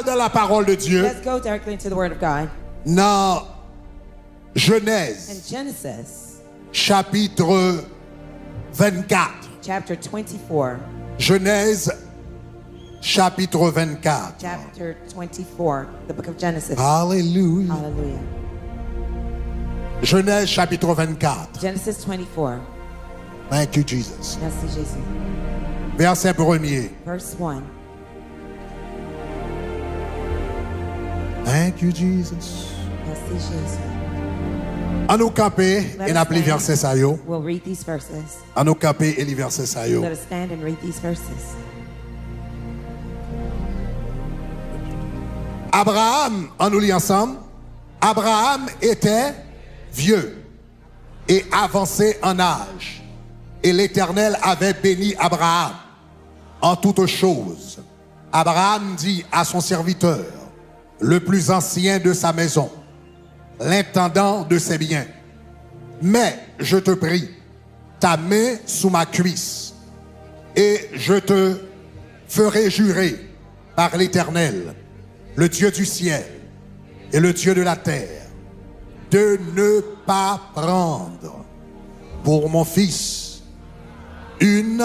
Dans la parole de Dieu, Let's go directly into the Word of God. dans In Genèse, Genesis chapitre 24. chapter 24. Genèse, chapitre 24. Chapter 24, the book of Genesis. Alléluia. Hallelujah. Genèse, chapitre 24. Genesis 24. Thank you, Jesus. Merci Jésus. Verset premier. Verse 1. Thank you, Jesus. Merci Jésus. En nous camper, Let et us n'appelez stand. verset ça yo. We'll read these verses. En nous camper, et les versets ça yo. Let us stand and read these verses. Abraham, en nous lit ensemble, Abraham était vieux et avancé en âge. Et l'Éternel avait béni Abraham en toutes choses. Abraham dit à son serviteur, le plus ancien de sa maison, l'intendant de ses biens, mais je te prie, ta main sous ma cuisse, et je te ferai jurer par l'Éternel, le Dieu du ciel et le Dieu de la terre, de ne pas prendre pour mon fils une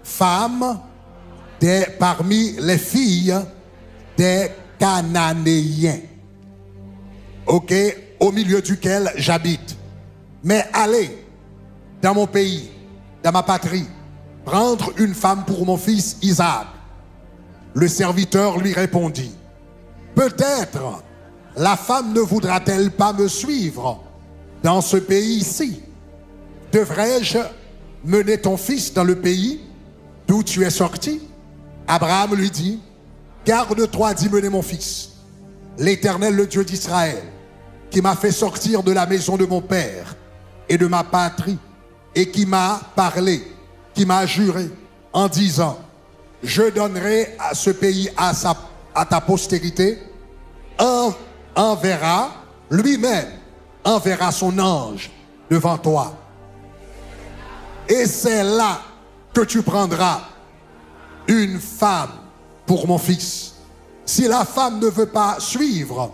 femme parmi les filles des Cananéens, ok, au milieu duquel j'habite. Mais allez dans mon pays, dans ma patrie, prendre une femme pour mon fils Isaac. Le serviteur lui répondit, peut-être la femme ne voudra-t-elle pas me suivre dans ce pays-ci? Devrais-je mener ton fils dans le pays d'où tu es sorti? Abraham lui dit, garde-toi d'y mener mon fils. L'Éternel, le Dieu d'Israël, qui m'a fait sortir de la maison de mon père et de ma patrie, et qui m'a parlé, qui m'a juré en disant, je donnerai à ce pays à ta postérité, enverra lui-même, enverra son ange devant toi. Et c'est là que tu prendras une femme pour mon fils. Si la femme ne veut pas suivre,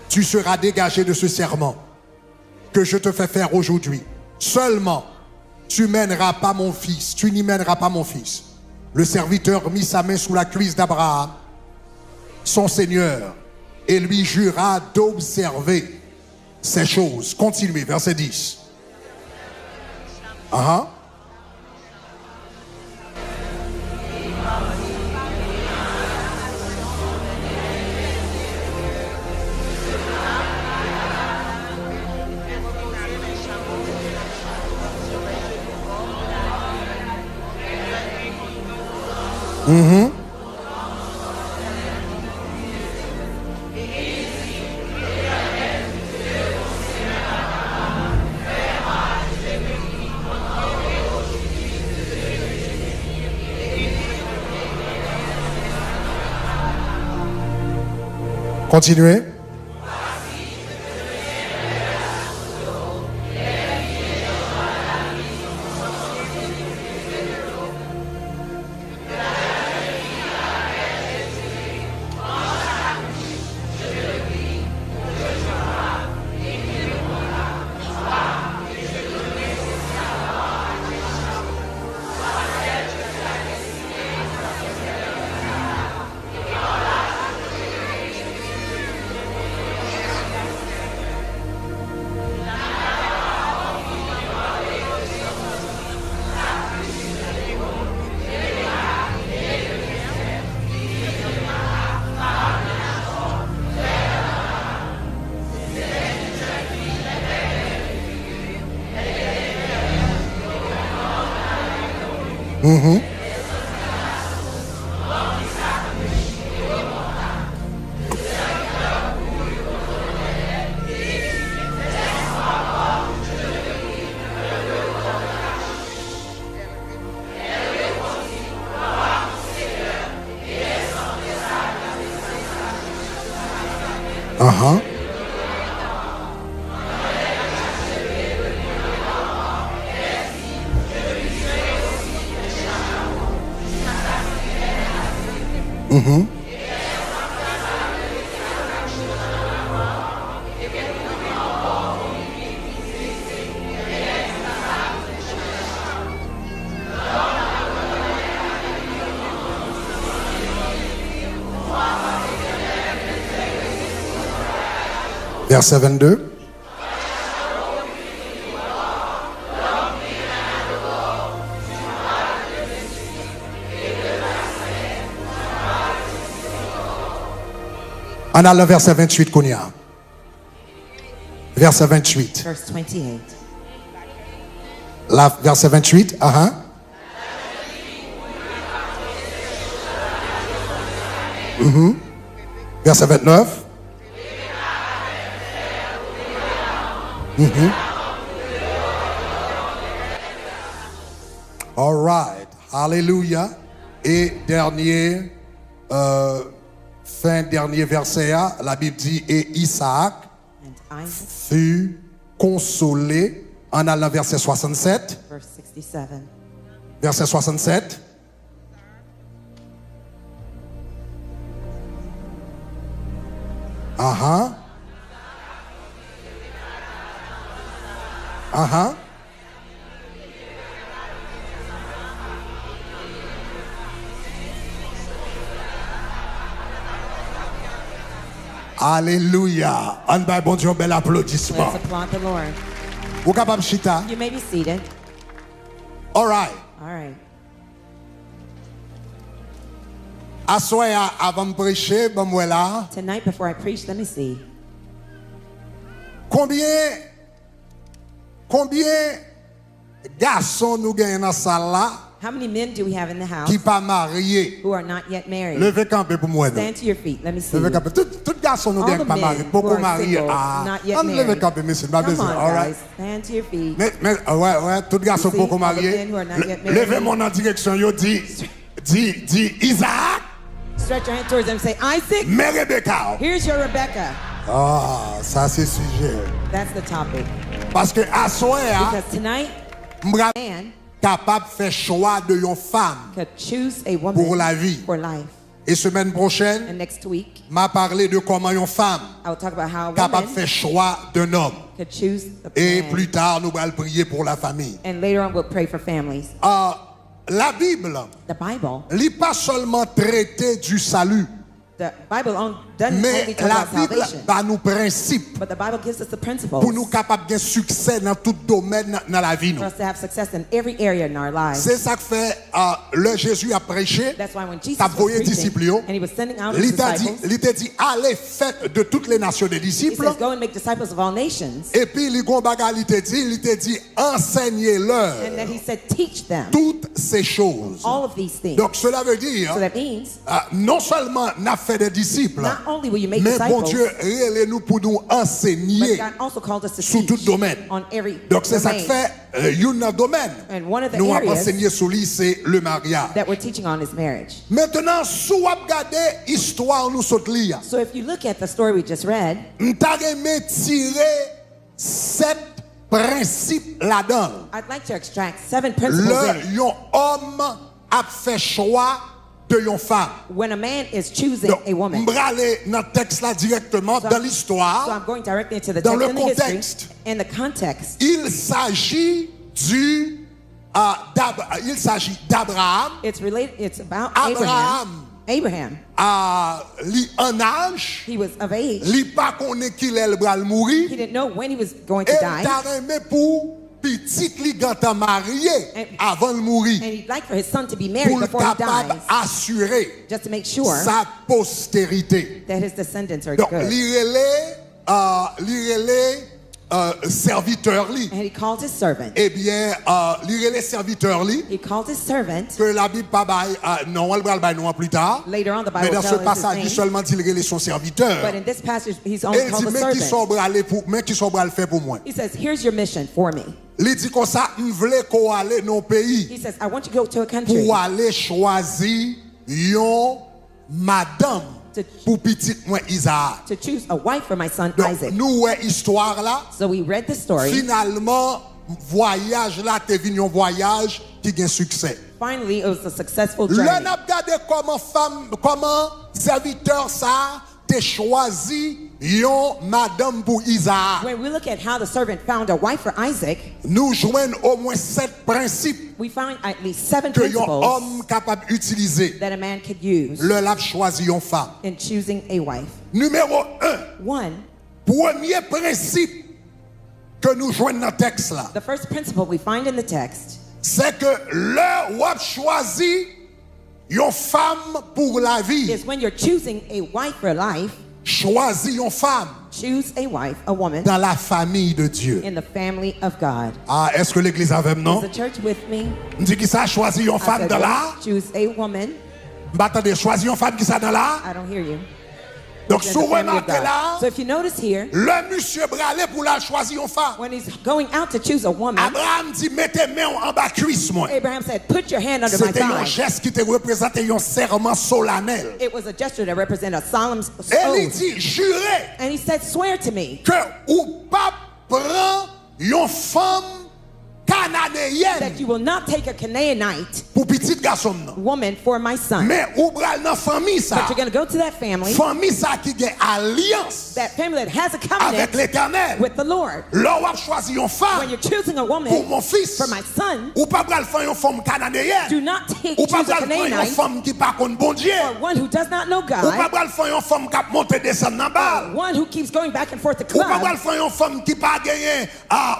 tu seras dégagé de ce serment que je te fais faire aujourd'hui. Seulement, tu mèneras pas mon fils, tu n'y mèneras pas mon fils. Le serviteur mit sa main sous la cuisse d'Abraham, son Seigneur, et lui jura d'observer ces choses. Continuez, verset 10. Uh-huh. Mm-hmm. Continuez. Mm-hmm. Uh-huh. Mm-hmm. Verset 22. On a le verset 28 qu'on y a. Verset 28. Verse 28. La, verset 28. Verset 29. All right. Hallelujah. Et dernier, dernier verset, la Bible dit, et Isaac And Isaac, fut consolé. En allant verset 67. verse 67. Verset 67. Alléluia. On va bon Dieu, bel applaudissement. Let's applaud the Lord. Vous capable chita? You may be seated. All right. All right. Assoya avant de prêcher, bon moi là. Tonight, before I preach, let me see. Combien garçons nous gagnons dans la salle là How many men do we have in the house qui pas mariés? who are not yet married? Levez camper pour moi. Stand to your feet. Let me see. Levez you. camper. Tout garçon nous All gagnons the pas men mariés. who Beaucoup are mariés. single, Ah, not yet on levez married. camper, monsieur. Pas Come besoin. on, All right. guys. Stand to your feet. Mais ouais, tout garçon You see, beaucoup all the mariés. men who are not yet married. Levez mon en direction. Yo dit Isaac, Stretch your hand towards them and say, Isaac, mais Rebecca. here's your Rebecca. Ah, ça c'est sujet. That's the topic. Parce que à soir, Because tonight, m'bra man capable de faire choix de une femme. could choose a woman Pour la vie. for life. Et semaine prochaine, And next week, m'a parlé de comment une femme I will talk about how a capable de woman faire choix d'un homme. could choose the Et man. plus tard, nous allons prier pour la famille. And later on, we'll pray for families. La Bible, The Bible, n'est pas seulement traité du salut, the Bible doesn't only mais talk la about Bible salvation, a nos principes but the Bible gives us the principles pour nous capables de succès dans tout domaine dans la vie. for us to have success in every area in our lives. C'est ça que fait le Jésus a prêché. That's why when Jesus T'as was voyé preaching, disciples, yo. and he was sending out his Il t'a disciples, dit, allez, faites de toutes les nations des he disciples. says, go and make disciples of all nations. Et puis, il t'a dit, enseignez-leur And then he said, teach them toutes ces choses. all of these things. Donc, cela veut dire, So that means, non seulement n'a fait des disciples, not only will you make mais bon disciples, Dieu, réelez-nous pour nous but enseigner God also called us to sous tout teach domaine. on every Donc, c'est ça que domain. fait un domaine. And one of the Nous avons areas enseigné sur lui, c'est le mariage. that we're teaching on is marriage. Maintenant, si vous regardez l'histoire, nous saute li. So if you look at the story we just read, M'ta remè tirer 7 principes là-dedans. I'd like to extract 7 principles in it. Yon homme a fait choix de yon femme. When a man is choosing Donc, a woman. m'brale dans le texte là directement dans So l'histoire. I'm going directly into the Dans text le and the history contexte. and the context. Il s'agit d'Abraham It's related. It's about Abraham. Abraham. Li en âge, He was of age. li pa konnen ki lèl bral mouri. He didn't know when he was going to Et die, ta remè pou pitit li ganta marié And- avant le mouri. and he'd like for his son to be married Pour before he capable dies, assurer just to make sure sa postérité. that his descendants are Donc, good. li relè serviteur li. And he called his servant. Eh bien, li relè serviteur li. He called his servant. Que la Bible pas bail, non, elle bral bail non plus tard. Later on, the Mais Bible dans ce tells us passage, il his name. seulement dit relè son serviteur. But in this passage, he's Et only il called dit, the mais qui servant. sont bralé pour, mais qui sont bral fait pour moi. He says, here's your mission for me. Il dit comme ça, m'vle ko aller dans pays He says, I want you to go to a country pour aller choisir yon madame To- pour petit moi Isaac. to choose a wife for my son Donc, Isaac. nous ouais histoire là, So we read the story. finalement voyage là te venu un voyage qui gagne succès. Finally, it was a successful Là journey. n'a regardé comment serviteur ça te choisi yon madame pour Isaac. When we look at how the servant found a wife for Isaac, Nous joignons au moins 7 principes we find at least 7 que yon principles homme capable d'utiliser. that a man could use Le l'a choisi yon femme. in choosing a wife. Numéro 1, One, premier principe que nous joignons dans le texte là, The first principle we find in the text c'est que l'heure où on choisit une femme pour la vie, is when you're choosing a wife for life, choisis une femme choose a wife, a woman, dans la famille de Dieu. in the family of God. Ah, est-ce que l'église avec Is non? the church with me? On dit qui ça choisit une I femme said, dans well, là? choose a woman. Attendez, choisis une femme qui ça dans là? I don't hear you. Donc, In si the vous family of remarquez God. là, So if you notice here, le monsieur bralé pour la choisir une femme. when he's going out to choose a woman, Abraham dit, mettez main en bas cuisse moi. Abraham said, put your hand under my C'était un thigh. geste qui te représentait un serment solennel. It was a gesture that represented a solemn Et il oath. dit, jurez And he said, swear to me que ou pas prend une femme that cananéenne you will not take a Canaanite pour petit garçon. Non. woman for my son. Mais ou bral dans famille ça. But you're going to go to that family, Famille ça qui a alliance that family that has a avec covenant l'Éternel. with the Lord. Là où on choisit une When femme you're choosing a pour woman mon fils. for my son, Ou pas bral faire une femme cananéenne. do not take Ou pas choose a bral faire une Canaanite femme qui pas connaît bon Dieu. or one who does not know Ou pas God, bral faire une femme qui a monté descendre dans balle. one who keeps going back and forth to Ou pas bral club, faire une femme qui pas gagné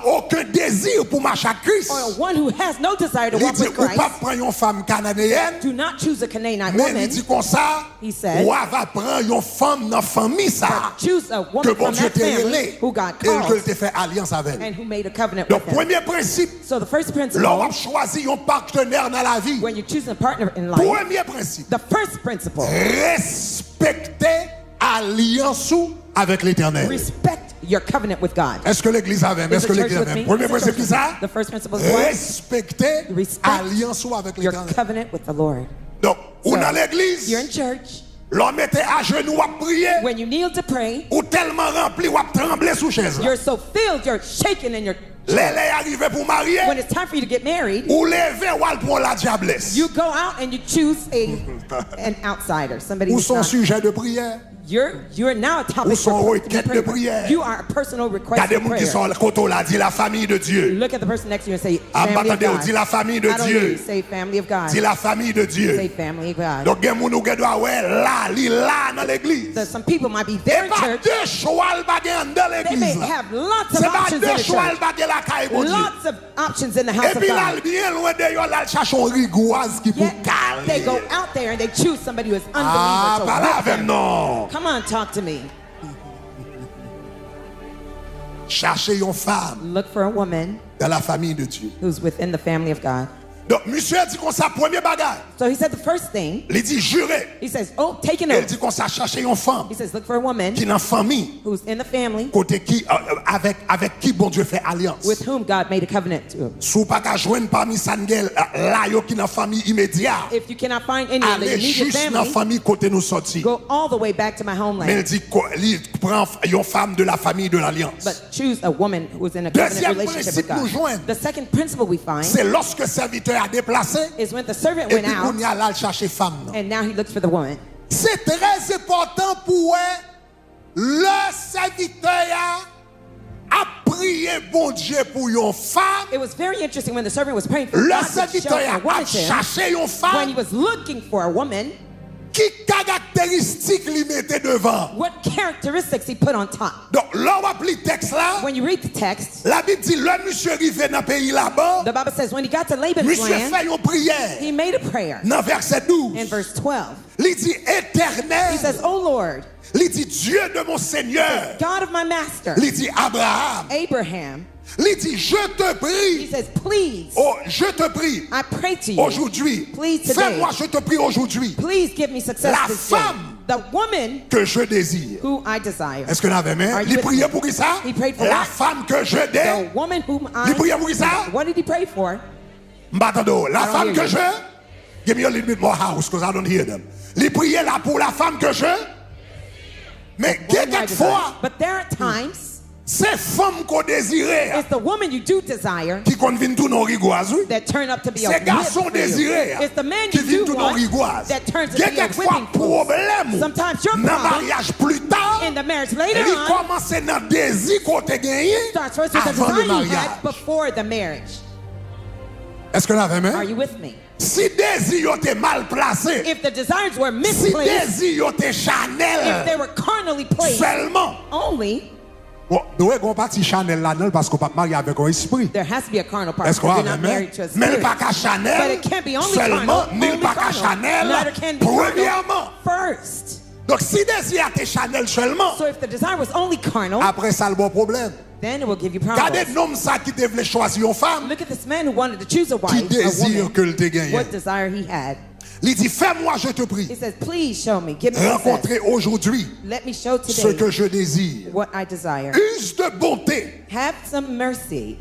aucun désir pour marcher à Christ. or one who has no desire to Il walk dit with ou pas Christ. prendre une femme cananéenne. Do not choose a Canaanite Mais il woman. dit comme ça, He said, ou va prendre une femme dans la famille ça. Choose a Que woman bon from Dieu that t'a family relé. who God Et que called te fait alliance avec elle. and who made a covenant Donc, with him. premier principe, So the first principle, l'on choisit un partenaire dans la vie. when you're choosing a partner in life, Premier principe, the first principle, respecter alliance avec l'Éternel. respect your covenant with God. Est-ce que l'église avait? Is Est-ce que the church l'église with avait? me? Premier Is the principe, church c'est with ça? me? The first principle is what? Respecter Respect alliance avec Your l'Éternel. covenant with the Lord. Donc, ou So, dans You're l'église, in church. l'homme était à genoux à prier, When you kneel to pray, ou tellement rempli, ou à trembler sous chaise. you're so filled, you're shaking in your Les arrivé pour marier, when it's time for you to get married, ou lever ou al pour la diablesse. you go out and you choose an outsider, somebody Ou who's son not. sujet de prière. You're now a topic Ou son for requête to pray de for. prière. You are a personal request Regardez of moun qui prayer. sont le côté là, dit la famille de Dieu. Look at the person next to you and say, Ah, family of attendez, God. dit la famille de I don't hear you. Dieu. Say family of God. Dit la famille de Say Dieu. family of God. Donc, il y a moun qui doit ouais là, li là dans l'église. So some people might be there Et in pas church. deux choix dans They may l'église. have lots of C'est pas options in deux the choix church. la caille bon Dieu. Lots of options in the house Et of puis là, God. bien loin de yo, là, cherche un rigoise qui pour Yet they go caler. out there and they choose somebody who is Ah, unbeliever. pas So là with avec them. non. Come on, talk to me. Cherchez une femme Look for a woman dans la famille de Dieu. who's within the family of God. Donc, monsieur a dit qu'on sa premier bagage. So he said the first thing, Il dit jurer. he says, oh, take an Il oath. dit qu'on sa chercher une femme He says, look for a woman qui est dans la famille. who's in the family Côté qui, avec qui bon Dieu fait alliance. with whom God made a covenant to. Sou pas qu'à joindre parmi Sangel, là, yo qui dans la famille immédiate. If you cannot find anyone in the Allez immediate juste dans la family, famille côté nous sorti. go all the way back to my Mais il homeland. dit qu'il prend une femme de la famille de l'alliance. But choose a woman who is in a covenant Deuxième relationship with principe nous God. joindre. The second principle we find C'est lorsque le serviteur a déplacé is when the servant et went puis qu'on out y a là chercher femme. Non. and now he looks for the woman. C'est très important pour le serviteur a prié bon Dieu pour une femme. It was very interesting when the servant was praying for Le God to show serviteur a a woman to him. cherché une When he femme was looking for a woman, qui caractéristique lui mettait devant. what characteristics he put on top. Donc, là, on va appeler texte là. When you read the text, La Bible dit, le monsieur arrivé dans le pays là-bas, the Bible says when he got to Laban's monsieur land, fait une prière. he made a prayer. Dans verset 12, In verse 12, il dit éternel, he says, "Oh Lord, il dit Dieu de mon Seigneur, God of my master, il dit Abraham, Abraham," il dit je te he prie, says, "Please, oh, je te prie I pray to you, aujourd'hui, Please today. fais-moi, je te prie aujourd'hui, please give me success La this day." femme The woman que je désire. who I desire. Est-ce que vous avez main? Are you Il with priait me? pour qui ça? He prayed for La what? femme que je The désire. woman whom Il priait pour qui I. ça? What did he pray for? M'attendons, la I don't femme hear que you. je. Give me a little bit more house because I don't hear them. Il priait là pour la femme que je. Mais Woman I desire. quelquefois, But there are times c'est femme qu'on désirait it's the woman you do desire qui convient tout non rigoise. that turn up to be a C'est whip garçon for you. désiré It's the man qui you vient do tout non want rigoise. that turns Il y a to be a quelquefois whipping post. problème Sometimes your dans le problem mariage plus tard. in the marriage later Il on commence dans le désir qu'on t'a gagné starts first with the avant le desire you mariage. had before the marriage. Est-ce que vous avez Are main? you with me? Si désir était mal placé, If the desires were si misplaced, désir était if they Chanel were carnally placed seulement, only, Bon, nous avons parti Chanel là-dedans parce qu'on ne peut pas marier avec un esprit. There has to be a carnal part Est-ce because qu'on you're a not married to a mais spirit. pas qu'à But Chanel it can't be only seulement, carnal, ni only pas qu'à carnal. Chanel Neither can be carnal premièrement. first. Donc si désir était Chanel seulement, So if the desire was only carnal, après ça le bon problème. then it will give you Regardez problems. l'homme ça qui devait choisir une femme, Look at this man who wanted to choose a qui wife, a désire woman, que le te gagne. what desire he had. Il dit fais-moi je te prie He says, please show me, give me possess. rencontrer aujourd'hui Let me show ce today que je désire. what I desire. Use de bonté Have some mercy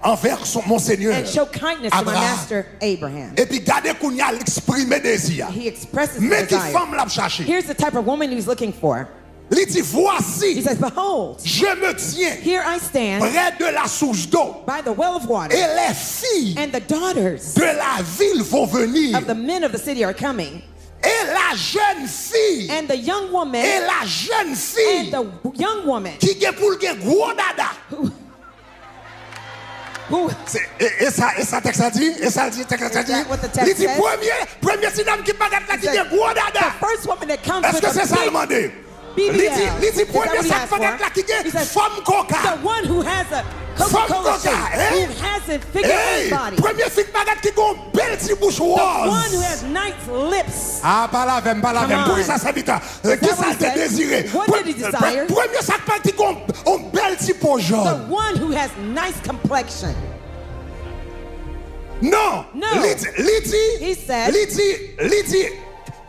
envers mon Seigneur and show kindness to my Abraham. master Abraham. Et puis gardez qu'on y a l'exprimer désir. He expresses the Mais qui desire. femme l'a cherché? Here's the type of woman he's looking for. Il dit He voici, says, behold, je me tiens here I stand près de la source d'eau by the well of water, et les filles and the daughters de la ville vont venir. of the men of the city are coming, Et la jeune fille, and the young woman et la jeune and fille the young woman qui est pour le gros dada. who Et ça texte a dit, et ça dit, texte a dit. that what the text Il dit says? premier sinam qui bagat là qui est gros dada. first woman that comes Est-ce with que c'est a ça le big demandé? BBL. Il dit Is that premier what he sac asked bagat for? là qui He est says, femme coca. the one who has a Coca-Cola Femme shape, coca, eh? who has a figure Hey, eight body, premier fille bagat qui a une belle petite bouche the one who rose. has nice lips. Ah, pas la veine, pas la Come veine. Pour on. ça, ça vite. Qui that ça what he te said? désiré? What did he desire? Premier sac bagat qui a une belle petite peau The jaune. one who has nice complexion. Non. No. He said- Il dit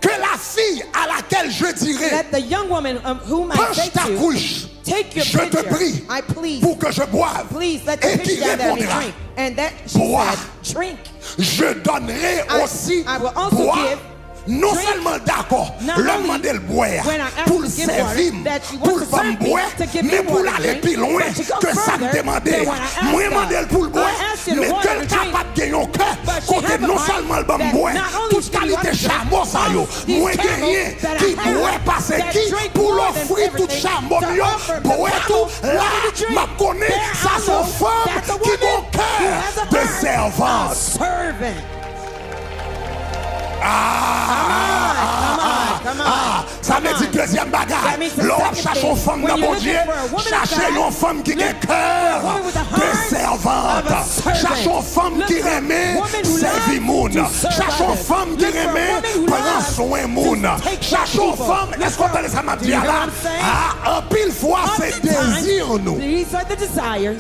que la fille à laquelle je dirai, That the young woman whom I penche say ta to, couche, take your je te pitcher. prie I please, pour que je boive. please let the Et pitcher qui down there and répondra, drink. And that she Bois. said, drink. je donnerai I- aussi I will also boire. give, Non drink, seulement d'accord, not le only demander le boire, when I ask pour you le to give water, servir, that you pour want le to pas serve me boire, me, to give mais me pour water to aller drink, plus loin but to go que ça me further demandait. than what I asked Moi, God. demander pour le boire, I asked you to mais water quel to drink, capable de gagner au cœur, but she côté have a non heart seulement le that me boire, not only toute she give you qualité water to drink, charbon ça yo, these moi camels gagné, that I qui have boit passer that qui, drink pour more than l'offrir tout everything, charbon to yo, offer the boire camel tout, là, water to drink. m'a connaît, There ça I son know femme that's a qui woman bon who cœur has a de heart, a servante. servant. Ça veut dire deuxième bagarre. L'homme cherche une femme de bon Dieu. Cherchez une femme qui a un cœur de servante. Cherche une femme qui remet servir moun. Cherche une femme qui remet prendre soin moun. Cherche une femme. Est-ce qu'on entend ça m'a dit là? Ah, en pile fois c'est désir nous. These are the desires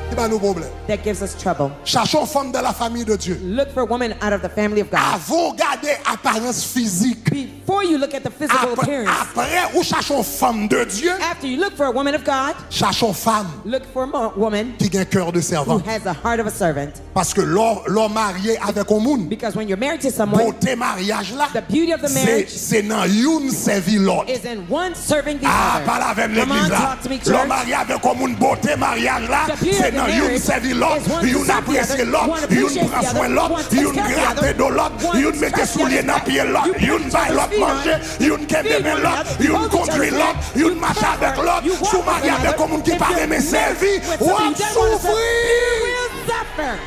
C'est pas nos problèmes. that gives us trouble. Cherchons une femme de la famille de Dieu. Look for a woman out of the family of God. Avant regarder apparence physique. Before you look at the physical appearance, Après, ou cherchons une femme de Dieu. after you look for a woman of God, Cherchons une femme look for a woman qui a un cœur de who servant. has a heart of a servant. Parce que l'homme marié avec un monde, Because when you're married to someone, beauté mariage là, the beauty of the marriage c'est dans une servir l'autre. is in one serving the Ah, other. pas la même Come on, l'église là. talk to me, L'homme church. marié avec un monde beauté mariage là, The beauty c'est of the dans une marriage servir l'autre, is one to une serve the apprécier other, l'autre, one une appreciate prend the soin other, l'autre, one takes une care of the gratte other, de l'autre, one une mette scratch the soulier other dans back, pied l'autre, you une put baille your l'autre feet on, manger, une kembe feed men one l'autre, another, you une hold each conduit other's l'autre, hand, une you marche cover, avec l'autre, you walk sous with marié one avec another. un monde qui If paraît you're mais married servi, with ou somebody à you don't want to serve, souffrir. you will suffer.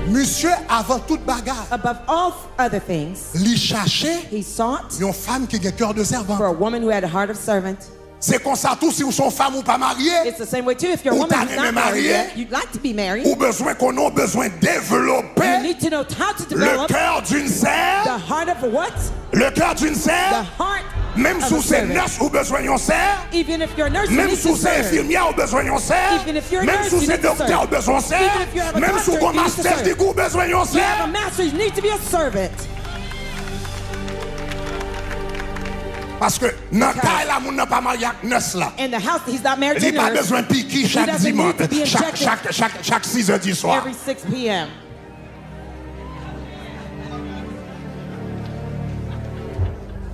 Monsieur, avant toute bagarre, Above all other things, il cherchait he sought une femme qui a un cœur de servant. for a woman who had a heart of servant. C'est comme ça tout si vous sont femme ou pas mariée, It's the same way too. If you're a Ou woman t'as who's aimé not married marier, yet, you'd like to be married. ou besoin qu'on a besoin de You développer need to know how to le develop cœur d'une sœur, the heart of a what? le cœur d'une The sœur, heart même of sous a ses servant. nurses ou besoin d'une sœur, Even if you're a nurse, you même need sous to ses serve. infirmières ou besoin d'une sœur, Even if you're a même nurse, sous you ses need to docteurs serve. ou besoin d'une Even sœur, if you have a même sous doctor, ton you need to master serve. de goût besoin d'une You have a sœur. master, you need to be a servant. Parce que dans le cas là, mon n'a pas marié avec nurse là. In the house, he's not married to Il n'a a pas nurse besoin de piquer chaque doesn't need dimanche, to be chaque 6 heures du soir. every 6 p.m.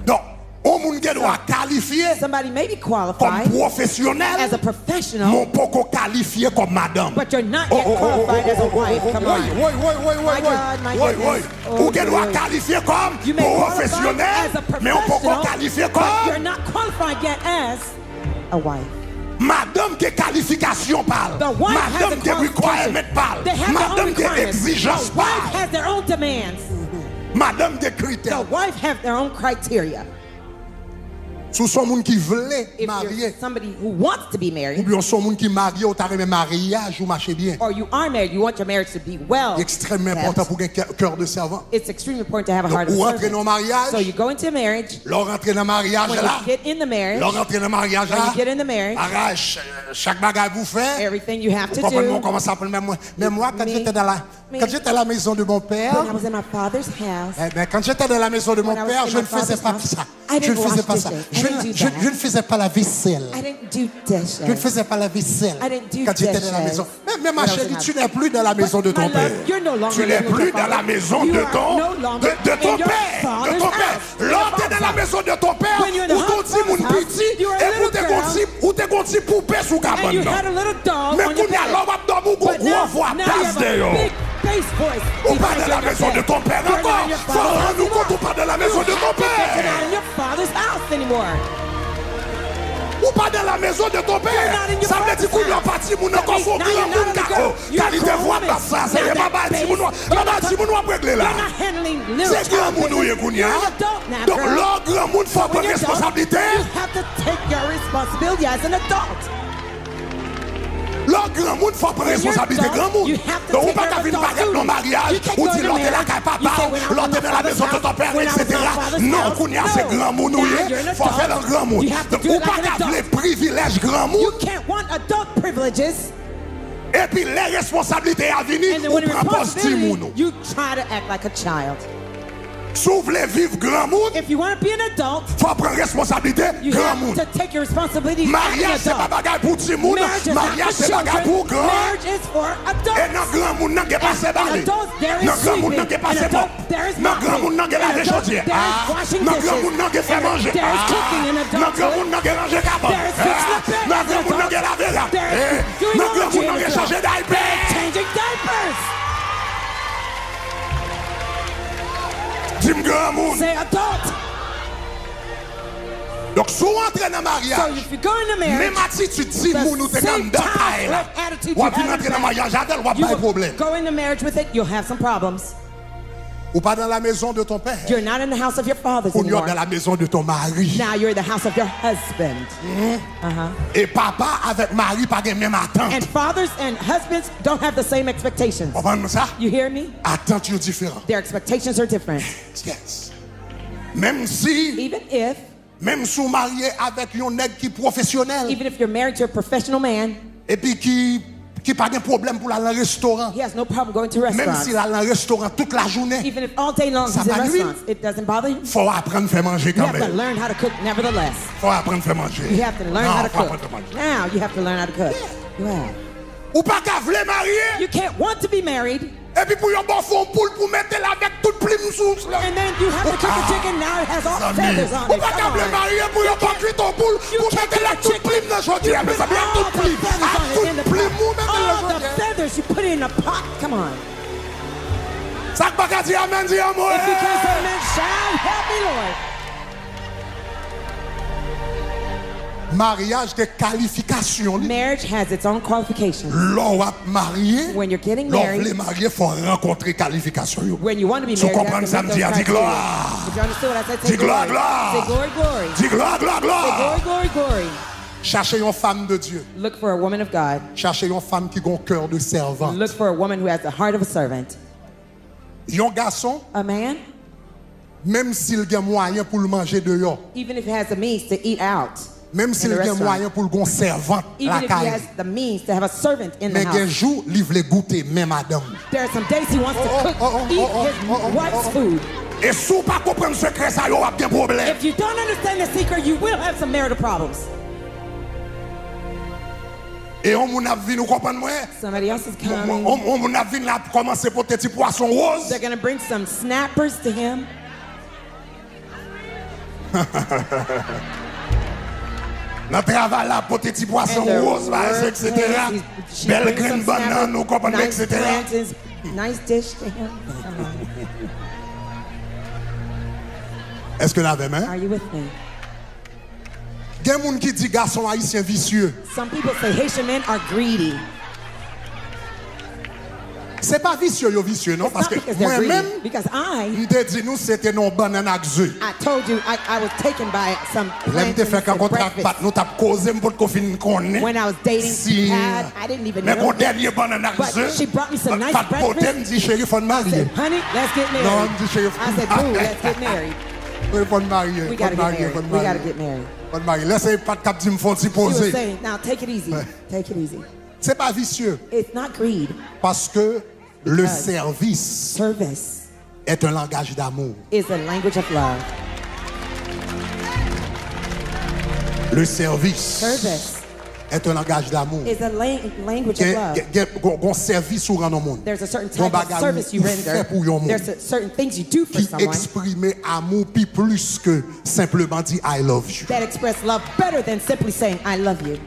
Donc, on monde qui doit qualifier Somebody may be comme qualified professionnel, as a professional, mon pas qualifié comme madame. but you're not yet qualified as a wife. Come on. My God, my goodness. Ou qu'elle doit qualifier comme You may qualify professionnel, as a mais on peut pas professional, qualifier but you're comme not qualified yet as a wife. madame qui qualification parle, The wife has madame a qui requirement parle, They have their own madame qui requirements. exigence The wife parle, has their own demands. madame qui The critères. wife have their own criteria. Sous son monde qui voulait If you're marier. somebody who wants to be Ou married, bien son monde qui marié ou t'as même mariage ou marché bien. or you are married, you want your marriage to be well Extrêmement kept, important pour un cœur de servant. it's extremely important to have a heart of Ou a rentrer dans le servant. mariage. So you go into a marriage. Leur rentrer dans le mariage When là. you get in the marriage, Leur rentrer dans le mariage when là. you get in the marriage, Arrache chaque bagage vous fait. everything you have to Vous comprenez do. comment ça s'appelle même moi quand Me- j'étais dans la me- quand j'étais à la maison de mon père. When I was in my father's house, Eh ben, quand j'étais dans la maison de mon When I was père, in je my ne faisais father's pas house, ça. I Je ne didn't faisais wash pas ça. dishes. I didn't do that. Je ne faisais pas la vaisselle. I didn't do dishes. Je ne faisais pas la vaisselle I didn't do quand j'étais dans la dishes maison. Mais ma when I was chérie, in tu my- n'es plus dans la maison de But ton my père. love, you're no longer Tu n'es living with plus your dans la father. maison You de are ton no longer de ton in your père. De father's ton père. house. Lorsque tu es dans la maison de ton père, When you're in the ou ton petit father's moun house, petit, you're a et pour little te girl, gonti, ou te gonti poupée sous and you cabane. had a little dog Mais on your qu'on y a bed. l'homme abdomen, But gros now, voix now you passe have d'ailleurs. a big bass voice. Ou pas behind de you la in your maison de bed. ton père You're not encore. in your Faut father's rendre house nous compte ou anymore. pas de la maison de ton You're not père. in your father's house anymore. Ou pas dans la maison de ton You're not in père. your Ça veut dire qu'on a father's parti mon That encore means faut now grand you're not monde a little kako. girl. You're a Qualité grown voix woman. pas ça, c'est Now pas that bâti mon bass, pas bâti mon pour régler là. You're not handling little C'est grand child monde ou business. yekounia. You're an adult now, Donc girl. l'or grand monde faut When prendre you're adult, responsabilité. you have to take your responsibility as an adult. L'or grand monde faut prendre When you're responsabilité adult, grand monde. you have to Donc ou take pas care qu'à of venir adult bagarre dans duties. mariage You can't ou go dire to l'autre est là marriage. qu'à You papa, say, when I was l'autre in est my dans la maison de father's ton père, house, when I was in etc. my father's Non, house. qu'on y a c'est grand monde ou Now you're an faut faire adult. le grand monde. You have to Donc do ou it pas like an qu'à adult. les privilèges grand monde. You can't want adult privileges, Et puis les responsabilités à venir, and then ou when the prend poste responsibility, timounou. you try to act like a child. S'ouvre les vivre grand monde, If you want to be an adult, faut prendre responsabilité you grand have monde. to take your responsibility as Mariage an c'est pas adult. bagaille pour timoun, Marriage is not mariage for c'est bagaille pour children. grand. Marriage is for Et adults. dans grand monde n'a pas passé An balai. adult, there is Dans grand monde n'a sleeping. pas An passé adult, pop. there is Dans grand monde n'a mopping. pas lavé An adult, chaudière. there is washing Dans grand dishes. monde n'a pas fait manger. There is cooking in Dans grand adulthood. monde n'a pas rangé cabane. There is fixing the bed Dans in grand monde n'a pas lavé là. There is doing Dans grand laundry monde n'a in pas adult. changé diaper. Changing diapers. Dis-moi grand monde. Say adult. Donc si on entre dans le So mariage, if you go into marriage, même attitude si moun ou te same comme dans taille là. childlike attitude Ou you puis have rentrer dans le in mariage avec elle, ou you pas de problème. will go into marriage with it, you'll have some problems. Ou pas dans la maison de ton père. You're not in the house of your fathers Ou anymore. dans la maison de ton mari. Now you're in the house of your husband. Et papa avec mari pas de même attente. And fathers and husbands don't have the same expectations. Comprenez ça? You hear me? Attentes sont différentes. Their expectations are different. Yes. Même si Even vous marié avec un nègre qui est professionnel if you're married to a professional man, et puis qui pas de problème pour aller dans le restaurant. he has no problem going to Même restaurants. s'il aller dans le restaurant toute la journée, Even if all day long Ça he's in va nuire. restaurants, it doesn't bother him. faut apprendre à faire manger You quand have to même. learn how to cook nevertheless. Faut apprendre à faire manger. You have to learn Non, how to faut apprendre cook. à manger. Now you have to learn how to cook. You have. Ou pas qu'à vouloir marier You can't want to be married, et puis pour yon bon fond poule pour mettre là avec toute plume sous là. and then you have to cook a chicken. Now it has all feathers on Ou it. pas qu'à Come vouloir on. marier pour yon pas cuire ton poule pour can't mettre là cook a toute chicken. plume dans aujourd'hui. Mais ça vient toute plume. Ah, toute plume ou mettre là All the aujourd'hui. feathers you put in a pot. Come on. Ça pas qu'à dire amen, dis amour. If you can say amen, shout, help me, Lord. Mariage de qualification. Marriage has its own qualifications. L'on va marier. When you're getting L'on married, veut marier, faut rencontrer qualification. when you want to be Tu married, you comprends have to ça meet me dit, those dis criteria. gloire. If you understood what I said, Dis say gloire, glory. gloire. Say glory, glory. Dis gloire, gloire, Say glory, gloire. glory, glory. Cherchez une femme de Dieu. Look for a woman of God. Cherchez une femme qui a un cœur de servant. Look for a woman who has the heart of a servant. Un garçon, A man, même s'il a moyen pour le manger dehors, even if he has the means to eat out, même s'il the a restaurant. moyen pour le servant, even la if he caille. has the means to have a servant in the Mais un house, jour, il veut goûter même madame. there are some days he wants to cook, eat his wife's food. Et si vous ne comprenez pas ce secret, ça, vous avez un problème. If you don't understand the secret, you will have some marital problems. Et on m'a vu, nous comprenons moi. Somebody else is coming. On m'a vu là commencer pour tes petits poissons roses. They're going to bring some snappers to him. Dans le travail là pour tes petits poissons And the roses, etc. she Belle brings graine some banane, snappers, nous comprenons, nice etc. plantains, nice dish to him. Est-ce que là, même? Are you with me? Il y a des gens qui disent garçon haïtien vicieux. Some people say Haitian men are greedy. C'est pas vicieux, yo vicieux, non? It's Parce not que because they're moi-même, greedy. Because I m'te dit nous, c'était non banane avec œufs. told you I was taken by some Là, m'te fait plantains qu'un and contrat breakfast. pat, nous t'as causé pour qu'on finisse connaître. When I was dating Si. Pat, I didn't even Mais know. mon dernier banane avec But œufs. she brought me some nice Pas de breakfast. potem, dit chérie, faut te I marier. said, honey, let's get married. Non, me dit chérie, I said, boo, let's get married. faut te marier. We gotta get married. We gotta get married. Faut te marier. Laissez pas de cap dire me faut t'y She was poser. saying, now take it easy. Take it easy. C'est pas vicieux It's not greed. parce que le Because service service est un langage d'amour. is a language of love. Le service Service est un langage d'amour. is a language of love. Gon service ou rend au monde. There's a certain Gon type of bagay service you ou fait render. pour yon monde. There's certain things you do for Qui someone exprime amour puis plus que simplement dire I love you. that express love better than simply saying, I love you.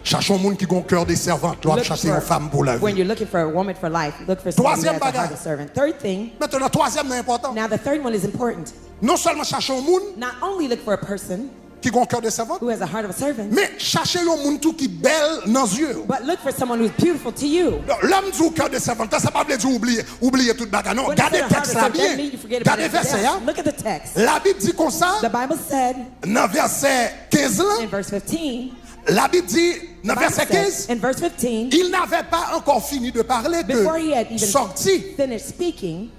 Cherchons un monde qui a un cœur de servante, doit Look chercher for- une femme pour la When vie. you're looking for a woman for life, look for someone who Troisième has a heart bagay. of servant. Third thing, Maintenant, troisième est important. now the third one is important. Non seulement chercher un monde Not only look for a person qui a un cœur de servante, who has a heart of a servant, mais chercher un monde tout qui belle dans les yeux. but look for someone who's beautiful to you. L'homme dit au cœur de servante, ça ne veut pas dire oublier toute bagarre. Non, When it gardez said le a heart texte of là servant, doesn't bien. mean you forget about Gardez it. le verset. Yeah, Hein? look at the text. La Bible dit comme ça, The Bible said dans verset 15, là, in verse 15, la Bible dit, dans the Bible verset said 15, in verse 15, il n'avait pas encore fini de parler before he had que even sorti finished speaking,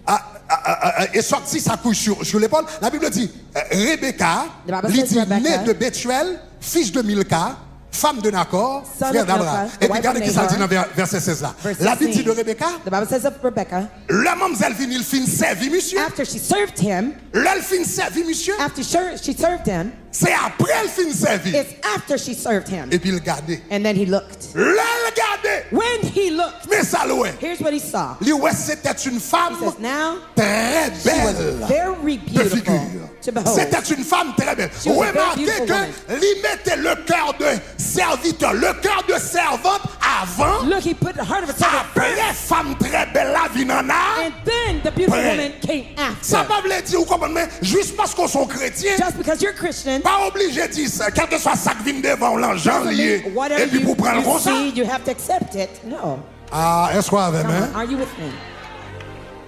et sorti sa couche sur l'épaule. La Bible dit, Rebecca, The Bible lui says dit, Rebecca, née de Bethuel, fils de Milka, femme de Nacor, Son frère of d'Abraham. Milcah, the Et puis wife regardez of qui ça dit Nahor. dans verset 16 là. verse La Bible dit 16. de Rebecca, The Bible says of Rebecca, le mamzelle vini, il fin servi monsieur. after she served him, L'elle fin servi monsieur. after she served him, C'est après elle fin servi. it's after she served him. Et puis il regardait. And then he looked. L'elle regardait. When he looked, Mais ça l'ouest. here's what he saw. Lui, ouais, c'était une femme He says, now très she was belle very de beautiful figure. to behold. C'était une femme très belle. She was a very Remarquez beautiful woman. que lui mettait le cœur de serviteur, le cœur de servante avant. Look, he put the heart of a servant Après, femme très belle la vie n'en a. and then the beautiful Après. woman came Ça after. va vous dire, vous comprenez, juste parce qu'on sont chrétiens, Just because you're Christian, pas obligé de dire ça, quel que soit ça qui vient devant l'enjeu doesn't lié. mean whatever Et puis pour prendre you comme ça. see, you have to accept it. No. Ah, est-ce qu'on avait, Come hein? on, are you with me?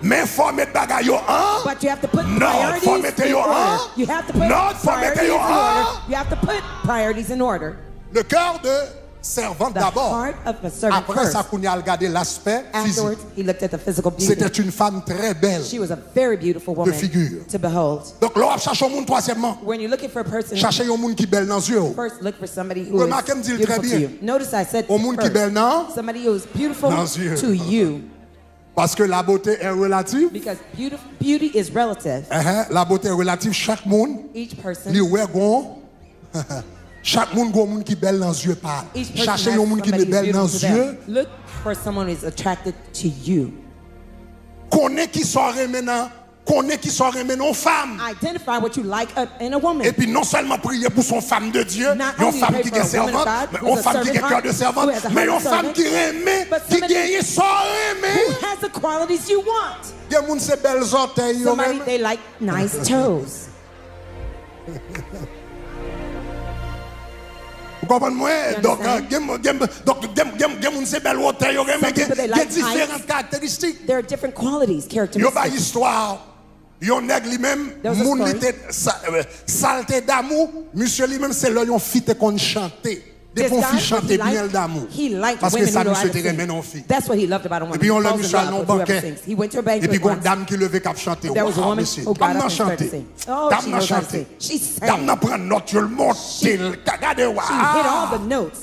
Mais faut mettre bagaille en. But you have to put No, priorities faut mettre in yo order. en. You have to put No, faut priorities mettre in yo en. order. You have to put priorities in order. Le cœur de servante The d'abord. heart of a servant Après first. ça, qu'on y a regardé l'aspect Afterwards, physique. he looked at the physical beauty. C'était une femme très belle. She was a very beautiful woman figure. to behold. Donc, là, on cherche un monde troisièmement. When you're looking for a person, Cherchez un monde qui est belle dans les yeux. first look for somebody who Remarquez, me dit is le très beautiful to bien. you. Notice I said Un monde qui est belle, first, non? somebody who is beautiful Dans les yeux. to you. Parce que la beauté est relative. Because beauty is relative. La beauté est relative. Chaque monde, Each person, li ouais gon. Chaque monde gon monde qui est belle dans les yeux pas. each person has Cherchez un monde qui somebody est who's belle dans beautiful les to yeux. them. Look for someone who is attracted to you. Connaît qui sont maintenant. Connaît qui sont maintenant femme. Identify what you like in a woman. Et puis non seulement prier pour son femme de Dieu, Not une only femme pray qui for est a woman of servante, God mais who's une a femme qui servant est cœur de heart, servante, who has a mais heart une of femme servant, qui aimée, but qui somebody gagne sans aimer. Who has the qualities you want? Il y a moun se belles orteils yo Somebody, même. they like nice toes. Vous comprenez moi? You Donc, understand? moun se belles orteils yo même, Some people, they il y a like différentes heights. caractéristiques. There are different qualities, Yo ba characteristics. histoire. Yon nèg li même, There was a moun li story. te saleté d'amour, monsieur lui même c'est là yon fit te kon chanter. Des This bons guy, filles chanter bien he d'amour. liked Parce que women ça who know monsieur how to te remet sing. non fille. That's what he loved about a woman. Et puis on He l'a falls mis in sur love non with whoever banquet. sings. He went to a Et banquet puis gon once. dame qui levait cap chanter. There was a Wow, woman monsieur. who got Dame up n'a and started chanté. singing. Oh, Dame she n'a knows how to chanté. sing. She sang. Dame n'a pris note, tu le monte. Regardez, She hit all wow. the notes.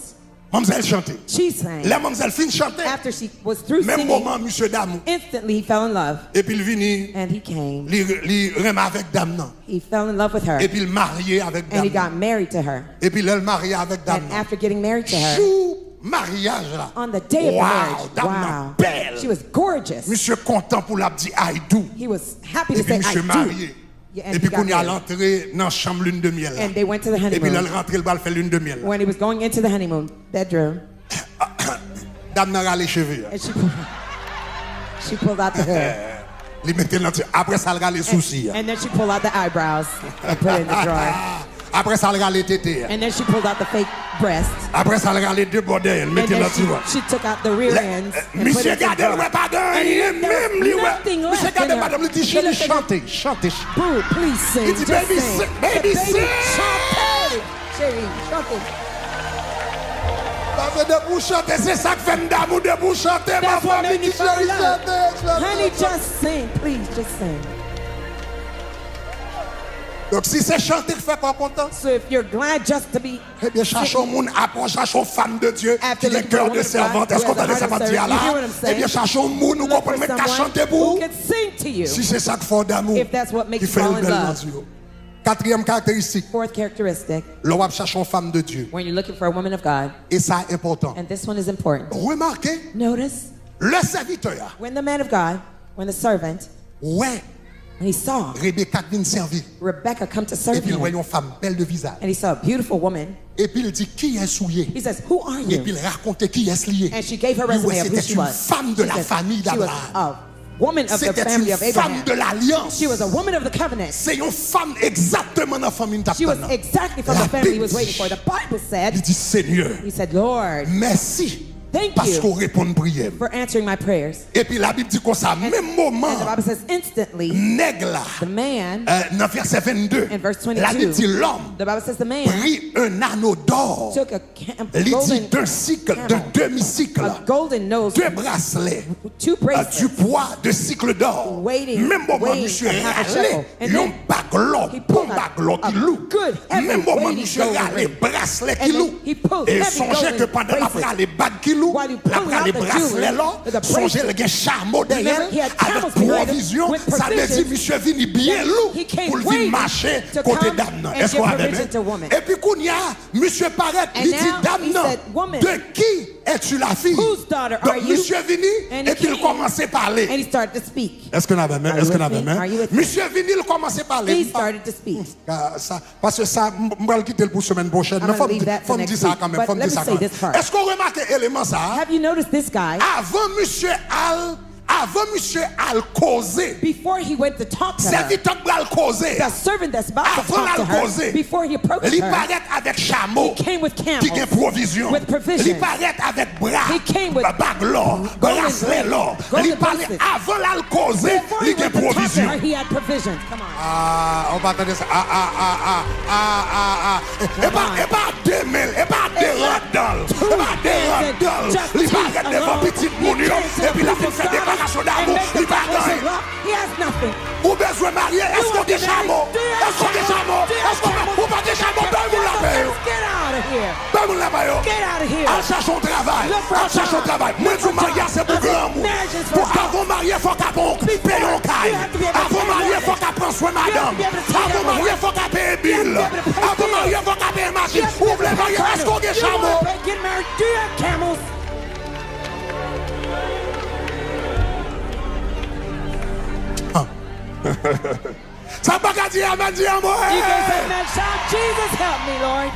Mademoiselle chantait. She sang. La mademoiselle fin chanter. After she was through Même singing, moment, monsieur dame. instantly he fell in love. Et puis il vini, And he came. il remet avec dame nan. He fell in love with her. Et puis il marié avec And he dame. got married to her. Et puis il marié avec dame. And after getting married to her, Jour mariage là. on the day of the Wow, marriage, dame wow, nan belle. she was gorgeous. Monsieur content pour la dit I do. He was happy Et to puis say, monsieur I marié. do. Yeah, and Et he puis got qu'on y a married. l'entrée dans la chambre lune de miel. là. And they went to the Et puis là, honeymoon. il rentre, il va faire lune de miel. là. When he was going into the honeymoon bedroom, Dame n'a pas les cheveux. and she pulled out the hair. Il mettait dans- Après ça, elle a les soucis. And then she pulled out the eyebrows and put it in the drawer. Après ça, elle a les tétés. And then she pulled out the fake breast. Après ça, elle a les deux bordels. And Mettez then là, tu vois. she took out the rear ends. And put Monsieur it garde, together. ouais, pas gagné, And there même was lui, ouais. nothing left Monsieur in garde, her. madame, il dit, He chérie, looked at her. chantez, chantez. Boo, please sing. Il dit, Just baby, sing. baby, Baby, sing. chantez. Chérie, chantez. Debout chanter, c'est ça que fait d'amour, debout chanter, ma That's what famille, made me qui fall in chérie, love. chanter. Honey, just sing. Please, just sing. Donc si c'est chanter qui fait pas content, So if you're glad just to be eh bien, cherchons monde approche, cherchons femme de Dieu, After qui a le looking cœur for a de woman of servante. God, Est-ce qu'on who has a a des heart of servantes service, là? you hear what I'm Eh saying? bien, cherchons monde, nous look comprenons, for mais qu'à chanter someone pour who vous. can sing to you. Si c'est ça qui fait d'amour, If that's what makes qui you fait fall le in bel love. dans Dieu. Quatrième caractéristique, Fourth characteristic, le roi cherche une femme de Dieu. when you're looking for a woman of God, Et ça est important. and this one is important. Remarquez, Notice le serviteur, when the man of God, when the servant, ouais, when he saw Rebecca vient servir. Rebecca come to Et serve puis il him, voit une femme belle de visage. and he saw a beautiful woman, Et puis il dit, qui est souillé? he says, "Who are Et puis you?" il racontait qui est lié. And she gave her Oui, resume of who c'était she une was. femme de She la said famille she was d'Abraham. a woman of the C'était family une of femme Abraham. de l'alliance. She was a woman of the covenant. C'est une femme exactement dans la famille She was d'Abraham. exactly from La the family he Bible was waiting for. The Bible Il said, dit, Seigneur, he said, "Lord, merci thank parce qu'on you répond prière. for answering my prayers." Et puis la Bible dit comme ça, même moment, And the Bible says, instantly, nègre là, the man, dans verset 22, in verse la Bible 22, dit l'homme the Bible says the man prit un anneau d'or. took a Il dit golden d'un cycle, camel, d'un demi-cycle, a golden nose, deux bracelets, two du bracelets, poids de cycle d'or. Waiting, Même moment, weighing monsieur a half a râlé, shekel. And un then baglot, he bon pulled out baglot qui a loue. good, heavy, Même moment, weighty monsieur golden râlé, ring. bracelet And qui then loue. he pulled Et heavy songez golden que pendant la bracelet. les bagues qui loue, While you la pulling out les the bracelets jewelry, là, the songez bracelet. le chameau derrière, He had avec camels behind him provision, with ça veut dire provisions. monsieur vini bien lourd He came pour le waiting marcher to côté come dame. and Est-ce give qu'on a provision même? to woman. Et puis qu'on y a, monsieur paraît, And il dit now dame he non, said, woman, de qui es-tu la fille? whose daughter Donc are you? monsieur vini, And et he puis il came, commence à parler. and he started to speak. Est-ce qu'on a même? Are Est-ce you qu'on a with me? même? Are you with me? Monsieur vini, il commence à parler. He started to speak. Parce que ça, je vais le quitter pour semaine prochaine. I'm Mais gonna leave that faut for me dire next ça week. quand même. But Faut me let dire me ça say quand même. this part. Est-ce qu'on remarque l'élément ça? Have you noticed this guy? Avant monsieur Al causer, Before he went to talk to her, serviteur Al causer, the servant that's about to avant talk to la her, causer, before he approached il her, paraît avec chameau, he came with qui camels, a provision. with provisions. Il paraît avec bras, He came with bague l'or, golden bracelet ring, l'or. golden Il parlait bracelet. avant la causer, Before il he a went to talk to provision. her, he had provisions. Come on. On va attendre ça. Et pas deux mille, et pas deux randals. Et pas deux randals. Il paraît devant petit moun yo, et puis la fait déclaration d'amour, il va gagner. He has nothing. Ou besoin marier, est-ce qu'on est chameau? Est-ce qu'on est chameau? Est-ce qu'on ou pas des chameaux? Ben vous la paye. Get out of here. Ben vous la paye. Get out of here. En cherchant travail. En cherchant travail. Moi, du mariage, c'est pour grand monde. Pour qu'avant marier, faut qu'à bon payer un caille. Avant marier, faut qu'à prendre soin madame. Avant marier, faut qu'à payer bill. Avant marier, faut qu'à payer machine. Ou voulez marier, est-ce qu'on est chameau? Get married. Do you have camels? Ça pas qu'à dire, m'a dit à moi. You can say, man, shout, Jesus, help me, Lord.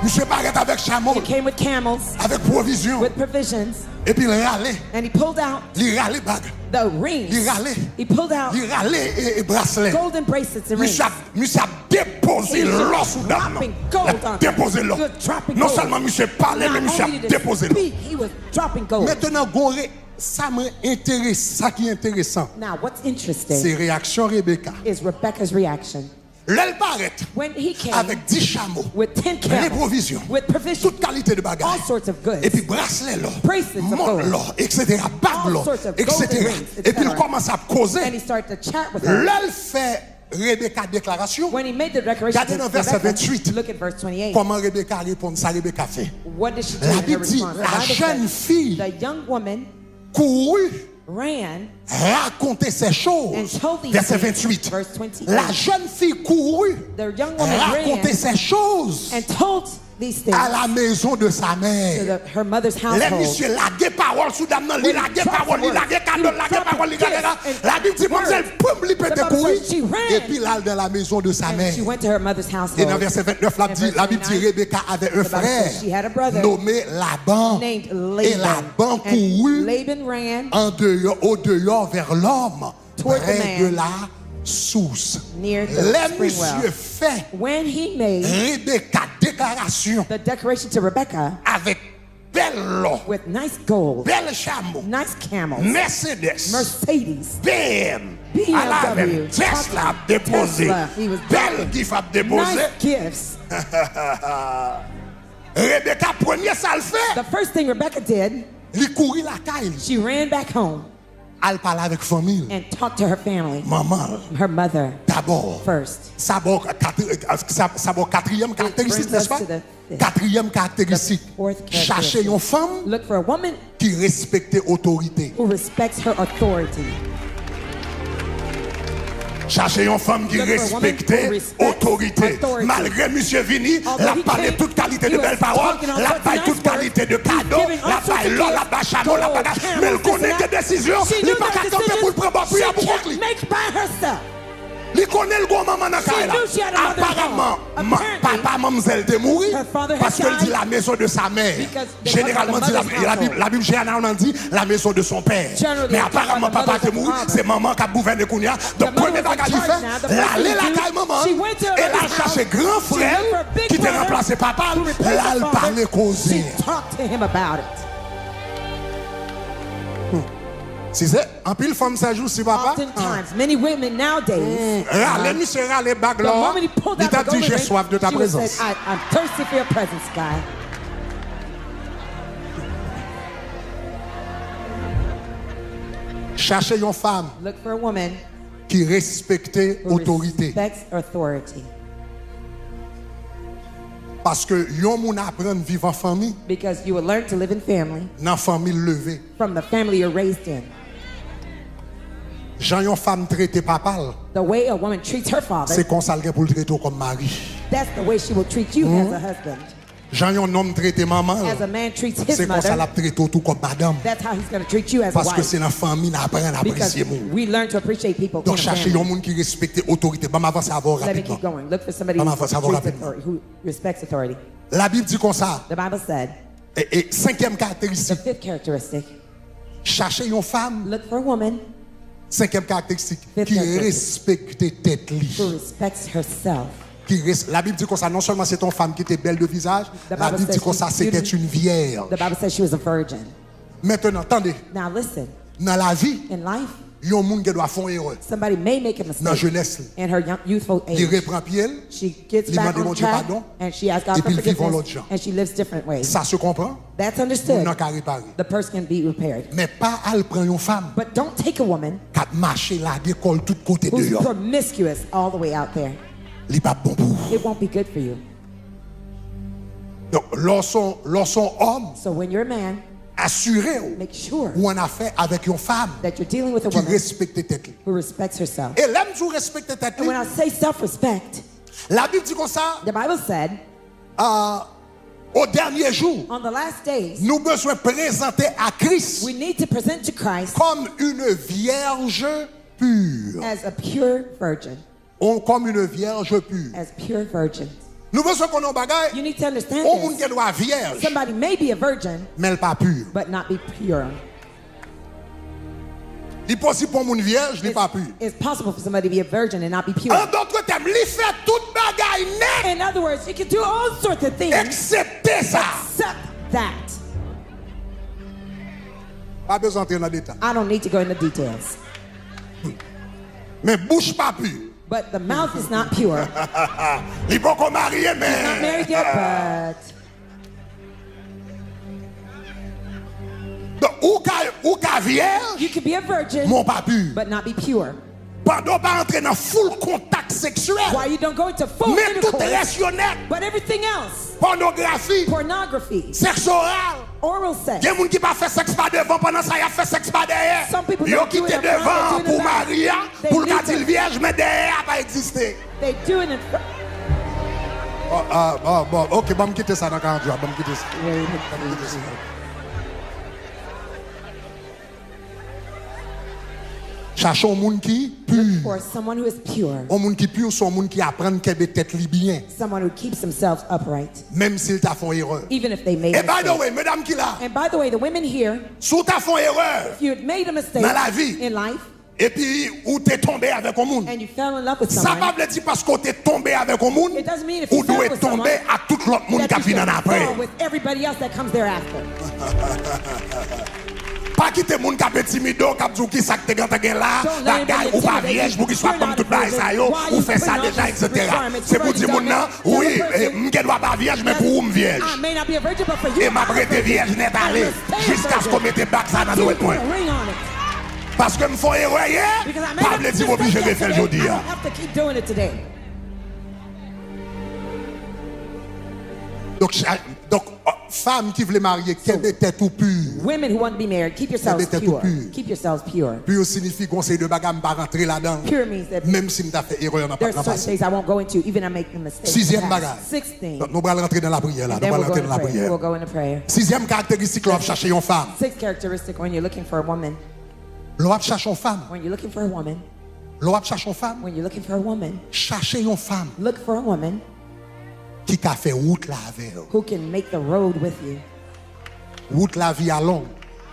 Monsieur paraît avec chameau, He came with camels, avec provision. with provisions, Et puis il râlait. and he pulled out Il râlait bague. the rings. Il râlait. He pulled out Il râlait et bracelet. golden bracelets and rings. Monsieur a déposé He was l'or sous dame. dropping gold Il a on déposé her. l'or. He was dropping Non gold. seulement monsieur parlait, mais Not monsieur only a did he déposé l'or. speak, he was dropping gold. Maintenant, Goré, ça m'intéresse. Ça qui est intéressant, Now, what's c'est interesting réaction Rebecca. is Rebecca's reaction. L'elle paraît When he came avec 10 chameaux, with 10 les camels, provisions, with provisions, toute qualité de bagages. all sorts of goods, Et puis bracelet l'or, bracelets of montre gold, l'or, etc. Bague all l'or, sorts of etc. golden rings, Et puis il etc. commence à causer. and he started to chat with her. L'elle fait Rebecca déclaration. When he made the declaration, Regardez dans to verset Rebecca, 28. look at verse 28. Comment Rebecca répond, ça Rebecca fait. What did she do La in her Bible dit, response? The la Bible jeune says, fille the young woman courut ran raconter ces and choses. told these Verset things. 28. Verse 28. La jeune fille courut The young woman raconter ran ces choses and told these things à la maison de sa to mère. her mother's Les household. messieurs laguent parole sous dame, il laguent parole, il laguent cadeau, il laguent parole, il laguent là. La Bible dit, mademoiselle, poum, il peut te courir. Et puis là, dans la maison de sa And mère. she went to her mother's Et dans household. verset 29, la Bible dit, Rebecca avait un The Bible frère says she had a brother nommé Laban. named Et Laban. Laban And courut Laban ran en dehors, au dehors vers l'homme Toward the près man. de la source. Near the Les spring monsieur well. fait When he made Rebecca déclaration the declaration to Rebecca avec belle l'or, with nice gold, belle chameau, nice camels, Mercedes, Mercedes, BM, BMW, à la même Tesla déposé, Tesla, he was belle dropping gift a déposé. nice gifts. Rebecca premier ça le fait, The first thing Rebecca did, il courit la caille, she ran back home elle parle avec famille, and talked to her family, maman, her mother d'abord. first. Ça bon quatrième caractéristique, brings n'est-ce pas? us to the fifth. Quatrième caractéristique. The fourth characteristic. Chercher une femme Look for a woman qui respecte l'autorité. who respects her authority. Chercher une femme qui Look for a woman respecte who respects l'autorité. authority. Malgré monsieur Vini, Although la he parlé came, toute qualité he de was belles paroles, talking all la sorts of paille nice toute qualité de words, cadeaux, he's giving all la sorts paille of l'or, la gifts, paille chameau, la gold, bagage. camels, Mais elle this connaît and que that. décision, She il knew n'est pas that capable pour le prendre decision pour she pour can't make by herself. Il connaît le gros maman dans She knew she had a mother at home. Apparemment, papa, mademoiselle était mouru Her father had parce qu'elle dit died la maison de sa mère. because they Généralement, talk about dit the mother's household. la Bible généralement dit la maison de son père. Generally, Mais they talk apparemment, about the papa était mother's mouru, father. c'est maman qui a gouverné Kounia. Donc, mother premier was in bagage charge fait, now. The elle first allait thing la to do, caille maman. she went to her Elle a mother's cherché house. grand She frère looked for a big qui t'a brother remplacé papa. who replaced Elle her a father. parlé causé. She talked to him about it. Si c'est un pile femme ça joue, si papa. Oftentimes, many women nowadays, Râle, monsieur, râle, bague the là. moment he pulled Il out t'a the dit, golden j'ai ring, soif de ta she would say, présence. I'm thirsty for your presence, guy. Cherchez une femme Look for a woman qui respecte who l'autorité. respects authority. Parce que yon moun apprend à vivre en famille, Because you will learn to live in family dans famille levée. from the family you're raised in. Jean yon femme traité papa, The way a woman treats her father, c'est comme ça qu'elle pour le traiter comme mari. that's the way she will treat you as a husband. Jean yon homme traité maman, As a man treats his c'est comme ça la mother, traite tout comme madame. that's how he's going to treat you as a Parce que wife. c'est dans la famille qu'on apprend à Because apprécier moun. we learn to appreciate people in Donc a cherchez yon family. moun qui respecte l'autorité. Bon, m'avance à voir Let me rapidement. keep going. Look for somebody who Maman, faut savoir treats rapidement. authority, who respects authority. La Bible dit comme ça. The Bible said, Et cinquième the caractéristique, fifth characteristic, cherchez une femme. look for a woman Cinquième caractéristique, Fifth qui characteristic. respecte tête li. who respects herself. La Bible dit comme ça, non seulement c'est ton femme qui était belle de visage, The la Bible Bible dit says comme ça, she's c'était beautiful. une vierge. The Bible says she was a virgin. Maintenant, attendez, Now listen, dans la vie, in life, il y a un monde qui doit faire une erreur. somebody may make a Dans la mistake jeunesse, in her youthful il age. reprend pied, She gets il back demande on mon Dieu track pardon, and she asks God et for puis il vit dans l'autre forgiveness genre. and she lives different ways. Ça se comprend? That's On understood. n'a qu'à réparer. The person can be repaired. Mais pas à prendre une femme But don't take a woman qui a marché là, d'école, tout côté who's dehors. promiscuous all the way out there. Il n'est pas bon pour vous. It won't be good for you. Donc, lorsqu'on homme, So when you're a man, assuré make sure ou en affaire avec une femme that you're dealing with a qui woman respecte tête. li. who respects herself. Et l'aime toujours respecte tête. And li, when I say self-respect, La Bible dit comme ça, the Bible said, au dernier jour, on the last days, nous besoin présenter à Christ we need to present to Christ comme une vierge pure. as a pure virgin. Comme une vierge pure. As pure virgins. Nous besoin qu'on ait bagaille. You need to understand Au monde this. qui doit vierge, Somebody may be a virgin, mais elle pas pure. but not be pure. Il est possible pour une vierge, il n'est pas pure. It's possible for somebody to be a virgin and not be pure. En d'autres termes, il fait toute bagaille net, In other words, you can do all sorts of things excepté ça. except that. Pas besoin d'entrer dans les détails. I don't need to go into details. Mais bouche pas pure. But the mouth is not pure. Il faut qu'on marie, Not mais. married yet, but Donc, ou qu'à vierge, you can be a virgin, mon pas pur. but not be pure. Pendant pas entrer dans full contact sexuel. Why you don't go into full Mais tout intercourse, reste honnête. but everything else, Pornographie, pornography, sexe oral. oral sex. Il y a des gens qui ne fait sexe pas devant pendant ça, il a fait sexe pas derrière. Some people Ils ont don't do quitté it up front, devant they do it in pour the back. Maria, They pour le leave quartier it. vierge, mais derrière n'a pas existé. They do it in front. Bon, ok, bon, me quitter ça dans 40 jours, bon, me quitter ça. Cherchons un monde qui pur. For someone who is pure, Un monde qui pur, c'est un monde qui apprend qu'elle est tête li bien, someone who keeps themselves upright, même s'il t'a fait erreur. even if they made Et a by the mistake. way, mesdames qui là, And by the way, the women here, si t'as fait erreur, if you had made a mistake Dans la vie. in life, Et puis, ou t'es tombé avec un monde. and you fell in love with Ça someone, va dire parce que t'es tombé avec un monde, it doesn't mean if ou you fell doit with tomber someone à tout l'autre monde qui that you vient should après. fall with everybody else that comes thereafter. Pas quitter monde qui est timide, qui a dit qui ça que t'es là, Don't let bagaille anybody ou pas intimidate vierge you. pour qu'il soit You're comme not tout a bail virgin. ça yo, Why ou you fait ça putting déjà all these etc. requirements? C'est You pour dire already mon done nan, it. Tell oui, the person, m'qu'elle doit pas vierge mais pour me vierge. I may not be a virgin, but for you, Et m'a I'm a prêté virgin. vierge net aller I must stay a jusqu'à ce virgin. qu'on mette bac ça dans Until le you put point. a ring on it. Parce que me font erreur hier, Because I made pas a me dire mistake obligé de faire yesterday, aujourd'hui. I don't have to keep doing it today. Donc femme qui voulait marier, qu'elle était tout pure. Women who want to be married, keep yourselves Mettez tout pure. pur. Keep yourselves pure. Pure signifie conseil de bagarre, pas rentrer là-dedans. Pure means that Même si m'ta fait erreur, on n'a pas there's certain passé. things I won't go into, even I make the mistake. Sixième bagage. Sixth thing. Donc, nous allons rentrer dans la prière là. Nous Then allons we'll go rentrer into dans la prayer. prière. We'll go into prayer. Sixième caractéristique, l'on va chercher une femme. Sixth characteristic when you're looking for a woman. L'on va chercher une femme. When you're looking for a woman. L'on va chercher une femme. When you're looking for a woman. Chercher une femme Look for a woman qui a fait route là avec elle. who can make the road with you. Route la vie à long.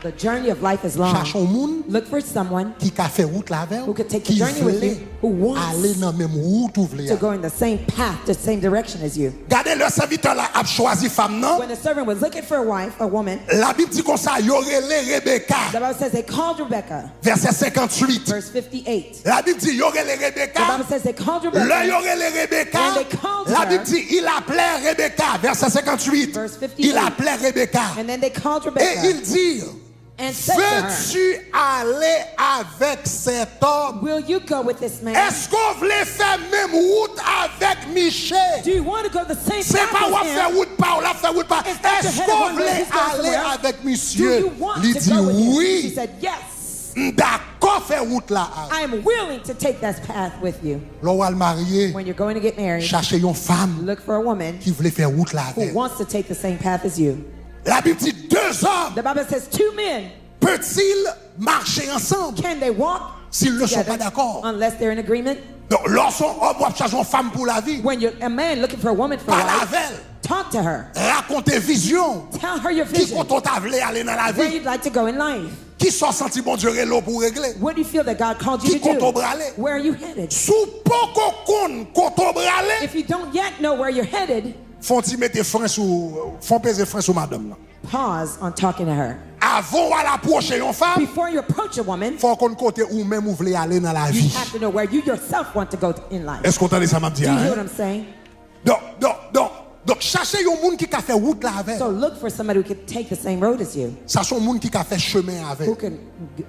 The journey of life is long. Chercher un monde Look for someone qui a fait route là avec who could take the qui journey with voulait you, who wants aller dans la même route ou voulait to go in the same path, the same direction as you. Regardez le serviteur là a choisi femme non. When the servant was looking for a wife, a woman, La Bible dit comme ça, y aurait les Rebecca. the Bible says they called Rebecca. Verset 58. Verse 58. La Bible dit y aurait les The Rebecca. Bible says they called Là, Rebecca. y aurait les Rebecca. And they called La her. Bible dit il appelait Rebecca. Verset 58. Verse 58. Il appelait Rebecca. And then they called Et Rebecca il dit, and said to her, veux-tu aller avec cet homme? will you go with this man? Est-ce qu'on voulait faire même route avec Michel? Do you want to go the same C'est path pas as on faire him? route pas, on la fait route pas. It's not Est-ce your head qu'on one way, voulait he's going aller somewhere else. avec Do monsieur? you want Il to dit go with him? She oui. said, yes. D'accord, faire route là. I am willing to take that path with you. L'on va le marier. When you're going to get married, Chercher une femme look for a woman qui voulait faire route là who avec. wants to take the same path as you. La Bible dit deux hommes The Bible says two men, peuvent-ils marcher ensemble can they walk s'ils ne sont pas together d'accord? unless they're in agreement? Donc, lorsqu'un homme va chercher une femme pour la vie, When you're a man looking for a woman for a parle wife, avec elle, talk to her. raconter vision, Tell her your qui vision, compte ta voulu aller dans la where vie, you'd like to go in life. qui sont senti bon Dieu l'eau pour régler. What do you feel that God called you Qui to compte au do? bralé? Where are you headed? Sous poko kon compte au bralé, If you don't yet know where you're headed, font-ils mettre frein sous, font peser frein sur madame là. pause on talking to her. Avant à l'approcher une femme, Before you approach a woman, faut qu'on côté où même vous voulez aller dans la you vie. have to know where you yourself want to go in life. Est-ce qu'on entend ça m'a dit? Do you hear Hein? what I'm saying? Donc, cherchez un monde qui a fait route là avec. So look for somebody who can take the same road as you, Ça sont un monde qui a fait chemin avec. who can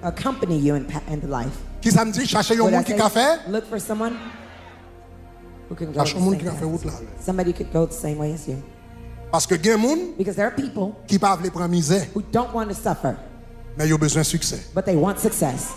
accompany you in life. Qui ça me dit? Cherchez un What I monde qui say? a fait. Look for someone who can go the Cherchez un monde qui same a fait route là way. avec. Somebody could go the same way as you. Parce que il y a des gens Because there are people qui ne peuvent pas prendre misère, who don't want to suffer, mais ils ont besoin de succès. but they want success.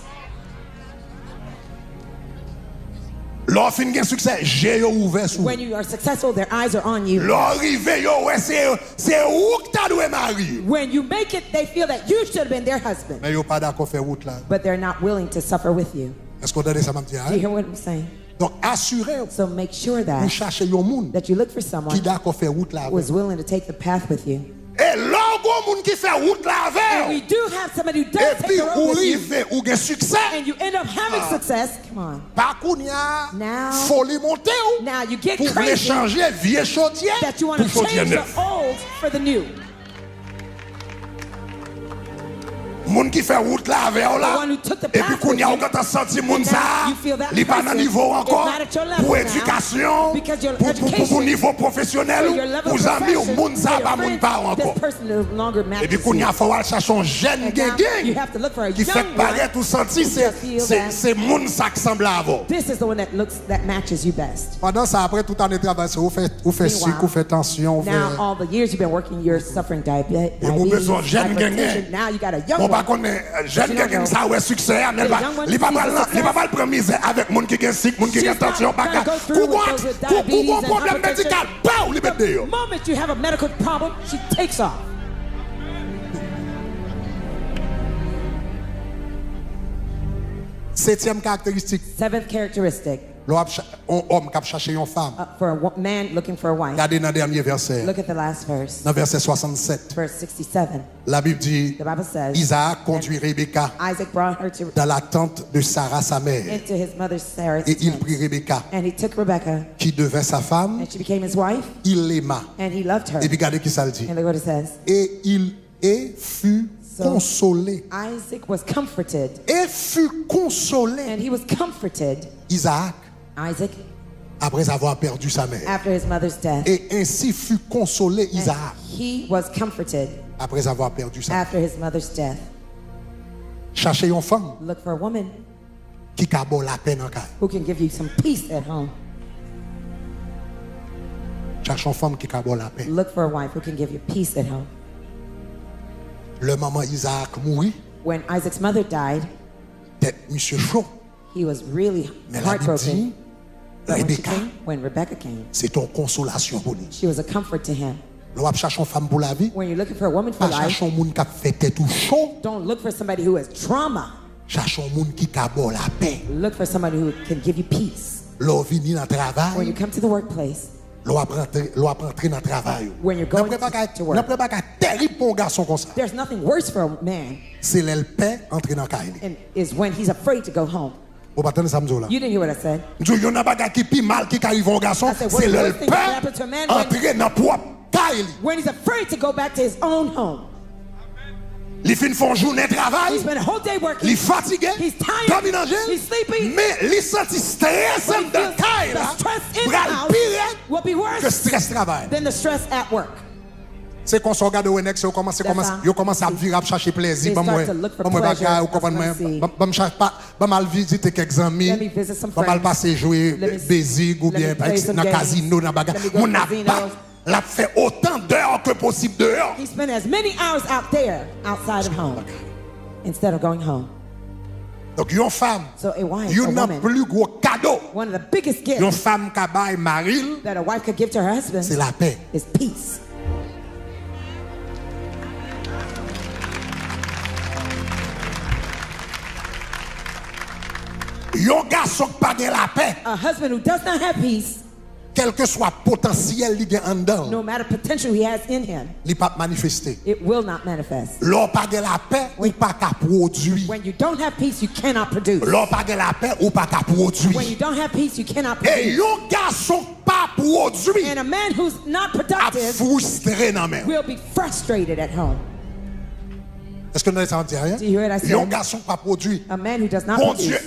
Lorsqu'on fin un succès, j'ai ouvert sur. When you are successful, their eyes are on you. L'arrivée, ouais, c'est où que tu dois marier. When you make it, they feel that you should have been their husband, Mais ils n'ont pas d'accord faire route là. but they're not willing to suffer with you. Est-ce qu'on a dit ça m'a dit? Do you Hein? hear what I'm saying? Donc, assurez-vous, So make sure vous that cherchez un monde you look for qui someone d'accord faire route là who avec. is willing to take the path with you. Et l'autre monde qui fait route là And we avec. do have somebody who does Et take puis, the road ou with you, arrive ou gain succès. and you end up having success. Come on. Par contre, il y a Now- folie montée ou Now you get pour voulez crazy changer vieux chaudier that you want pour to chaudier change the neuf. old for the new. Moun qui fait route là avec ou The là. one who took the Et puis path qu'on with y a you, encore senti moun and ça. now you feel that Il pas dans person niveau is encore not at your level pour now, éducation, because your pour education, niveau professionnel, for your level pour of amis ou profession, moun ça for pas your moun friends, pas this encore. person no longer Et puis matches qu'on y you. a faut aller chercher un jeune And now you gang have to look for a qui fait young paraître one. ou senti who just feels that c'est moun ça qui semble avoir. this is the one that matches you best. Pendant ça après tout en travail, vous fait sucre, vous fait tension, vous fait Now all the years you've been working, you're suffering diabetes, vous besoin de jeune gang. hypertension. Now you got a young Bon, par one. contre, jeune gang ça ouais succès, mais il va pas prendre misère avec moun qui gagne sick, moun qui gagne tension, pas coucou problème médical, bah, li met The dehors. moment you have a medical problem, she takes off. Septième caractéristique, Seventh characteristic, Un homme qui a cherché une femme. For a man looking for a wife. Regardez dans le dernier verset. Look at the last verse. Dans verset 67. Verse 67. La Bible dit, The Bible says, Isaac conduit Rebecca Isaac brought her dans la tente de Sarah sa mère. into his mother Sarah's Et il tent. prit Rebecca, And he took Rebecca, qui devint sa femme. and she became his wife, Il l'aima. and he loved her. Et puis regardez qui ça le dit. And look what it says. Et il fut consolé. Isaac was comforted, Et fut consolé. and he was comforted, Isaac, Isaac, après avoir perdu sa mère. after his mother's death. Et ainsi fut consolé And Isaac he was comforted après avoir perdu sa mère. after his mother's death. Cherchez une femme Look for a woman qui a la peine en caille. who can give you some peace at home. Cherchez une femme qui a la peine. Look for a wife who can give you peace at home. Le maman Isaac mourit, When Isaac's mother died, tête monsieur chaud. he was really Mais la Bible dit, heartbroken. But Rebecca, when Rebecca came, c'est une consolation pour lui. she was a comfort to him. L'on cherche une femme pour la vie. When you're looking for a woman for Pas life, chercher un monde qui a fait tête ou chaud. don't look for somebody who has trauma. Cherche un monde qui a la paix. Look for somebody who can give you peace. L'on vient dans le When you travail. come to the workplace, L'on apprend dans le travail. when you're going to work, N'après pas qu'un terrible pour un garçon comme ça. there's nothing worse for a man C'est le paix entrer dans le cahier. and is when he's afraid to go home. Vous ne pas ça me là. You didn't hear what I said. Il y a un bagage qui plus mal qui arrive au garçon, I said, what c'est the le worst thing that paix happened to a man when- entrer dans propre cahier. When he's afraid to go back to his own home. Les fins font journée de travail, He spent a whole day working. les fatigué, He's tired. pas ménager, He's sleepy. mais les sentis stress When he dans feels le cahier the là, stress in the bral house pire will be que worse stress travail. than the stress at work. C'est qu'on se regarde au Wenex, on commence à vivre, à chercher plaisir. They start to look for pleasure. Pas mal visiter quelques amis, Let me visit some pas mal friends. passer jouer Let me- basic ou let bien me play some dans games. casino, dans bagarre. Let me go to On n'a casinos. pas l'a fait autant d'heures que possible dehors. He spent as many hours out there outside of home instead of going home. Donc, une femme, So a wife, a une woman, plus gros cadeau, one of the biggest une gifts femme qui a maril, that a wife could give to her husband c'est la paix. is peace. Un garçon qui n'a pas la paix, A husband who does not have peace, quel que soit potentiel qu'il a en dedans, no matter potential he has in him, il ne peut pas manifester. it will not manifest. L'on pas de la paix, ou pas qu'à produire. When you don't have peace, you cannot produce. L'on pas de la paix, ou pas qu'à When produire. you don't have peace, you cannot Et produce. un garçon pas produit, And a man who's not a productive frustré dans même. will be frustrated at home. Est-ce que nous ne savons rien? Do you hear what I Un said? garçon pas produit. A man who does not Bon produce. Dieu,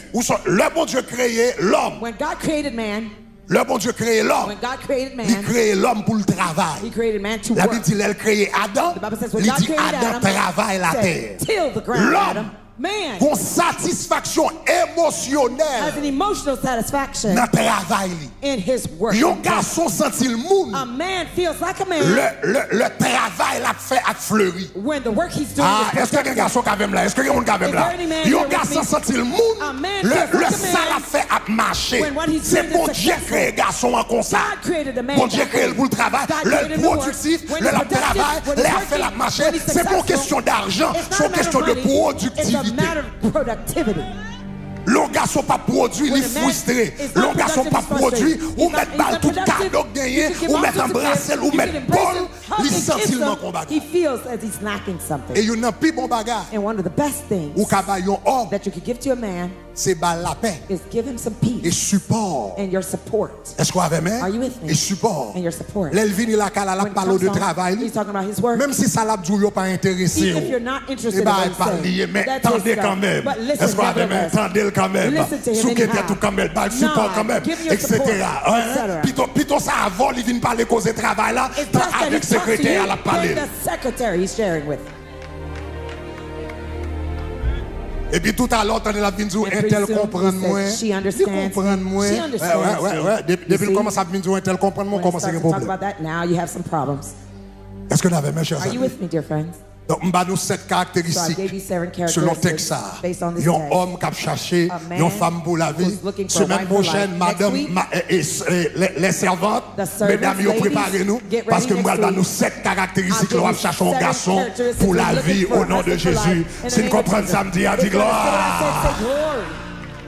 le bon Dieu créé l'homme. When God created man, Le bon Dieu créé l'homme. when God created Il man, crée l'homme pour le he travail. created man to La work. Bible dit, il créé Adam. The Bible says when Il God dit, created Adam Adam, travaille la terre. said, till the ground, L'homme, Adam. Man Une satisfaction has émotionnelle an emotional satisfaction dans le travail. in his work. Un garçon sentit le monde. A man feels like a man Le travail l'a fait à fleurir. when the work he's doing Ah, is est-ce qu'il y a un garçon qui a même là? Est-ce qu'il y a un gars même là? Is there any man Il y a here un with garçon me? senti le A monde. man Le feels like a ça man l'a fait à marcher. when what he's C'est doing is bon Dieu successful. créé garçon en comme ça. God created a man Bon Dieu that créé way. pour le travail. God Le created the work. productif, When le he's productive, travail, when le he's fait la working, marcher. when he's C'est pas une successful, question d'argent, It's c'est not une a question matter de of money, it's a productivité. matter of productivity. Le garçon pas produit, il When est a man frustré. is not Le garçon productive, pas he's frustrated. produit, ou He's mettre not balle tout productive. cadeau gagné, You can give ou all mettre sorts un of bracelet, gifts. ou You can mettre embrace bol, him, hug il him, sent kiss il him. manque un bagage. He feels as he's lacking something. Et il y a un plus bon bagage. And one of the best things Ou cabayon homme, that you could give to a man c'est balle la paix is give him some et peace support. and your support. Est-ce qu'on avait même? Are you with me? Et support. And your support. L'Elvin, il a qu'à la When it parole de comes on, travail. he's talking about his work. Même si ça l'a dit, pas intéressé. Even if you're not interested Eh in ben, what elle he's parle, saying, mais that's tendez his quand stuff. même. But listen, Est-ce qu'on avait même? nevertheless. Tendez quand même. Listen to him Souquet anyhow. tout quand même. Bah, support quand même. Give your Etc. support, Hein? etc. Plutôt ça avant, il vient parler cause de travail là. It's best that he Avec talks to you secrétaire à la parler. than the secretary he's sharing with. Et puis tout à l'heure, on a dit, And un pretty tel soon, comprend he moi. said, she Il understands comprend me. moi. She understands me. Depuis You qu'il see? commence à dire, un tel comprend moi, When you commence à start avoir to un talk problème. about that, now you have some problems. Est-ce que nous avons mes chers Are you amis? with me, dear friends? Donc, nous avons 7 So I caractéristiques gave you 7 selon characteristics Texas. based on Il this y a un text. homme qui a cherché A man une femme pour la vie. who's looking for a Semaine wife for prochaine, life. madame, Next week, les servantes, the servants, mesdames, ladies, préparez-nous. get ready Parce que next moi, dans week. nous 7 caractéristiques, I'll nous give allons you chercher un 7 garçon characteristics pour la we're looking vie for au a nom de husband for Jésus. life. In the Si nous name of comprenons Jesus. samedi, on dit If you understand what I gloire. said, say glory.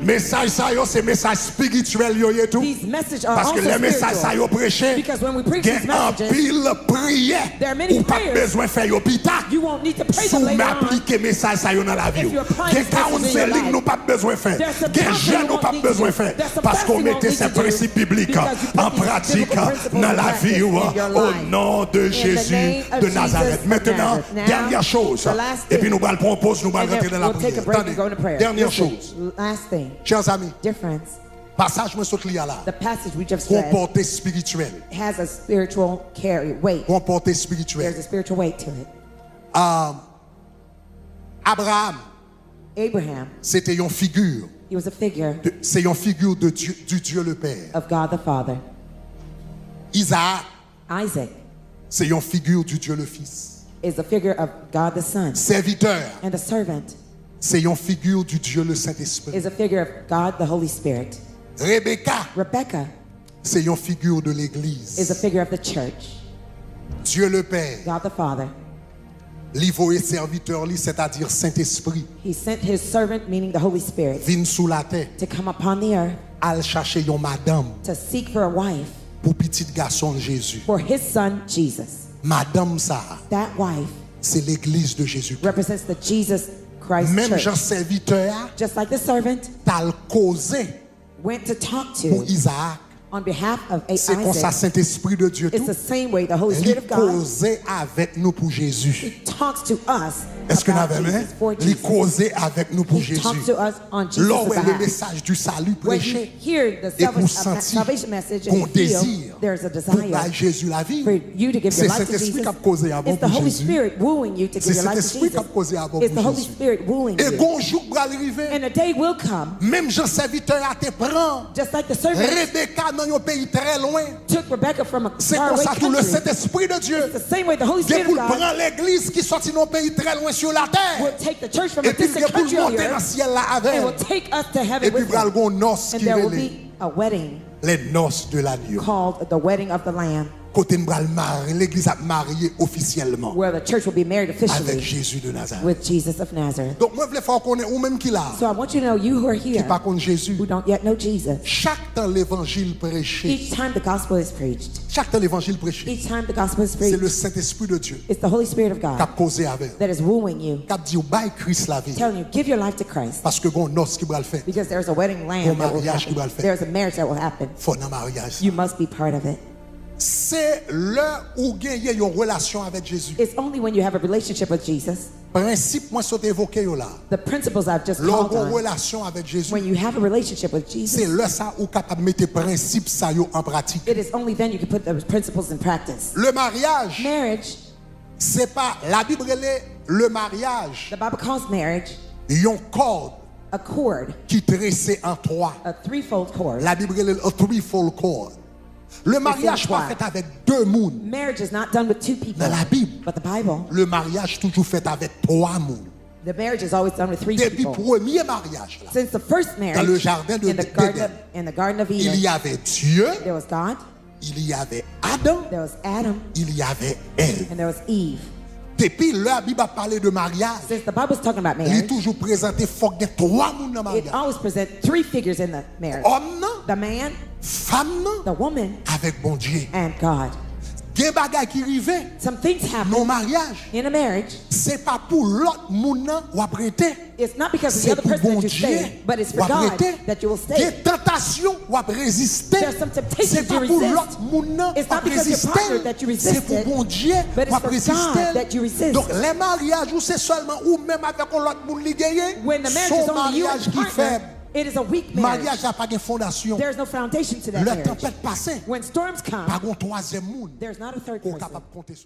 Message ça yo c'est message spirituel yo et tout. These messages are Parce que also les messages ça yo spiritual. prêché. Because when we preach these Gen en messages, pile prière. there are many Ou pas prayers. besoin faire yo pita. You won't need to pray Sous them later on. m'appliquer message ça yo dans la vie. If you apply Gen this message in 45 your lignes life, nous pas besoin faire. there's some Gen fasting jeûne you nous won't pas need to besoin do. faire. There's some Parce qu'on fasting you mettait won't ces need to do. principes bibliques Because you put en these pratique biblical principles dans in la practice vie in your au life. nom de In the Jésus name of de Jesus Nazareth. of Maintenant, Nazareth. Now, dernière chose. the last Et puis thing. nous allons prendre pause, nous allons And then rentrer dans la we'll take a prière. break and go into Attendez, prayer. dernière Listen, chose. last thing, Chers amis, dear friends, passage moi saute là là. the passage we just read Comporté spirituel. has a spiritual weight. Comporté There's spirituel. a spiritual weight to it. Abraham, Abraham, c'était une figure. he was a figure C'est une figure de Dieu, du Dieu le Père. of God the Father. Isaac, Isaac c'est une figure du Dieu le Fils. is a figure of God the Son. Serviteur, And the servant c'est une figure du Dieu le Saint-Esprit. is a figure of God the Holy Spirit. Rebecca, Rebecca c'est une figure de is a l'Église. figure of the church. Dieu le Père, God the Father, livre et serviteur, c'est-à-dire Saint-Esprit, he sent his servant, meaning the Holy Spirit, vient sous la terre, to come upon the earth al chercher une madame to seek for a wife pour petit garçon de Jésus. for his son Jesus. Madame ça, That wife c'est l'Église de Jésus. represents the Jesus Christ Même Jean church. serviteur, Just like the servant t'as le causé went to talk pour to Isaac. on behalf of C'est comme ça, Isaac, Saint-Esprit de Dieu it's tout. the same way the Holy Il Spirit of God, causait avec nous pour Jésus. he talks to us Est-ce que nous about avons Jesus, for Il Jesus. causait avec nous pour He Jésus. talks to us on Jesus' Là où est le behalf. message du salut When you prêché hear the et pour sentir salvation message and qu'on you feel désire there's a pour desire dar Jésus la vie, for you to give c'est your life to Saint-Esprit Jesus, qui a causé avant it's the pour Holy Jésus. Spirit wooing you to C'est give your life to Saint-Esprit qui a Jesus. causé avant It's the pour Holy Jésus. Spirit wooing Et you. bonjour pour arriver, And a day will come, même Jean serviteur a te prend. just like the servant Rebecca dans un pays très loin. took Rebecca from a C'est far comme away ça tout le country. Saint-Esprit de Dieu. It's the same way the Holy Qui est Spirit pour of God prendre l'église qui sortit dans un pays très loin sur la will terre. take the church from a Et puis distant il est pour country on the monter dans le earth ciel là and will avec. take us to Et heaven puis with il va him. avoir une noce And qui there will relève. be a wedding Les noces de l'agneau. called the wedding of the Lamb, Côté nous allons marier, l'église a marié officiellement where the church will be married avec officially Jésus de Nazareth. with Jesus of Nazareth. Donc moi je voulais faire connaître ou même qui là, So I want you to know, you who are qui here, pas contre Jésus. who don't yet know Jesus, Chaque temps l'évangile prêché, each time the gospel is preached, chaque temps l'évangile prêché, each time the gospel is c'est preached, le Saint-Esprit de Dieu it's the Holy Spirit of qui a God causé avec. that is wooing you, Qui a dit bye Christ la vie telling you, give your life to Christ, parce que bon noce qui va le faire. because there's a wedding lamb that will mariage qui va le happen. faire. There's a marriage that will happen. Faut dans mariage. You must be part of it. C'est l'heure où gagner une relation avec Jésus. It's only when you have a relationship with Jesus, Principe moi sont évoqué là. the principles I've just L'heure called où on, relation avec Jésus. when you have a relationship with C'est Jesus, là ça où capable mettre principe ça yo en pratique. it is only then you can put those principles in practice. Le mariage, Marriage, c'est pas la Bible est le mariage, the Bible calls marriage yon corde a cord, qui tressé en trois. a threefold cord. La Bible est a threefold cord. Le mariage trois. pas fait avec deux mouns. Marriage is not done with two people, Dans la Bible, but the Bible, le mariage toujours fait avec trois mouns. the marriage is always done with three Depuis le people. premier mariage là, Since the first dans le marriage jardin de in the Garden of il Eden, y avait Dieu, there was God, il y avait Adam, there was Adam, il y avait Ève. and there was Eve. Depuis la Bible a parlé de mariage, Since the Bible's talking about il est marriage, toujours présenté faut qu'il y ait trois mouns dans le it mariage. always presents three figures in the marriage: Homme, non, the man, femme, non, the woman, avec bon Dieu. and God. Des bagages qui arrivent Some things happen dans le mariage, in a marriage. c'est pas pour l'autre moun nan ou prêter. It's not because of the C'est other pour person bon that you Dieu stay, but it's ou for God prêter. that you will Des stay. tentations ou résister. There's some temptations C'est pas you pour resist. l'autre moun nan It's ou not because of your partner that résister. you C'est resist pour it, bon Dieu but it's ou for résister. God that you resist. Donc les mariages où c'est seulement ou même avec l'autre moun li gagné, When the marriage son is only you and mariage your qui partner, faible. it is a weak marriage. Mariage n'a pas de fondation. There's no foundation to that Le marriage. tempête passée, When storms come, pas un troisième monde there's not a third pour person capable compter sur.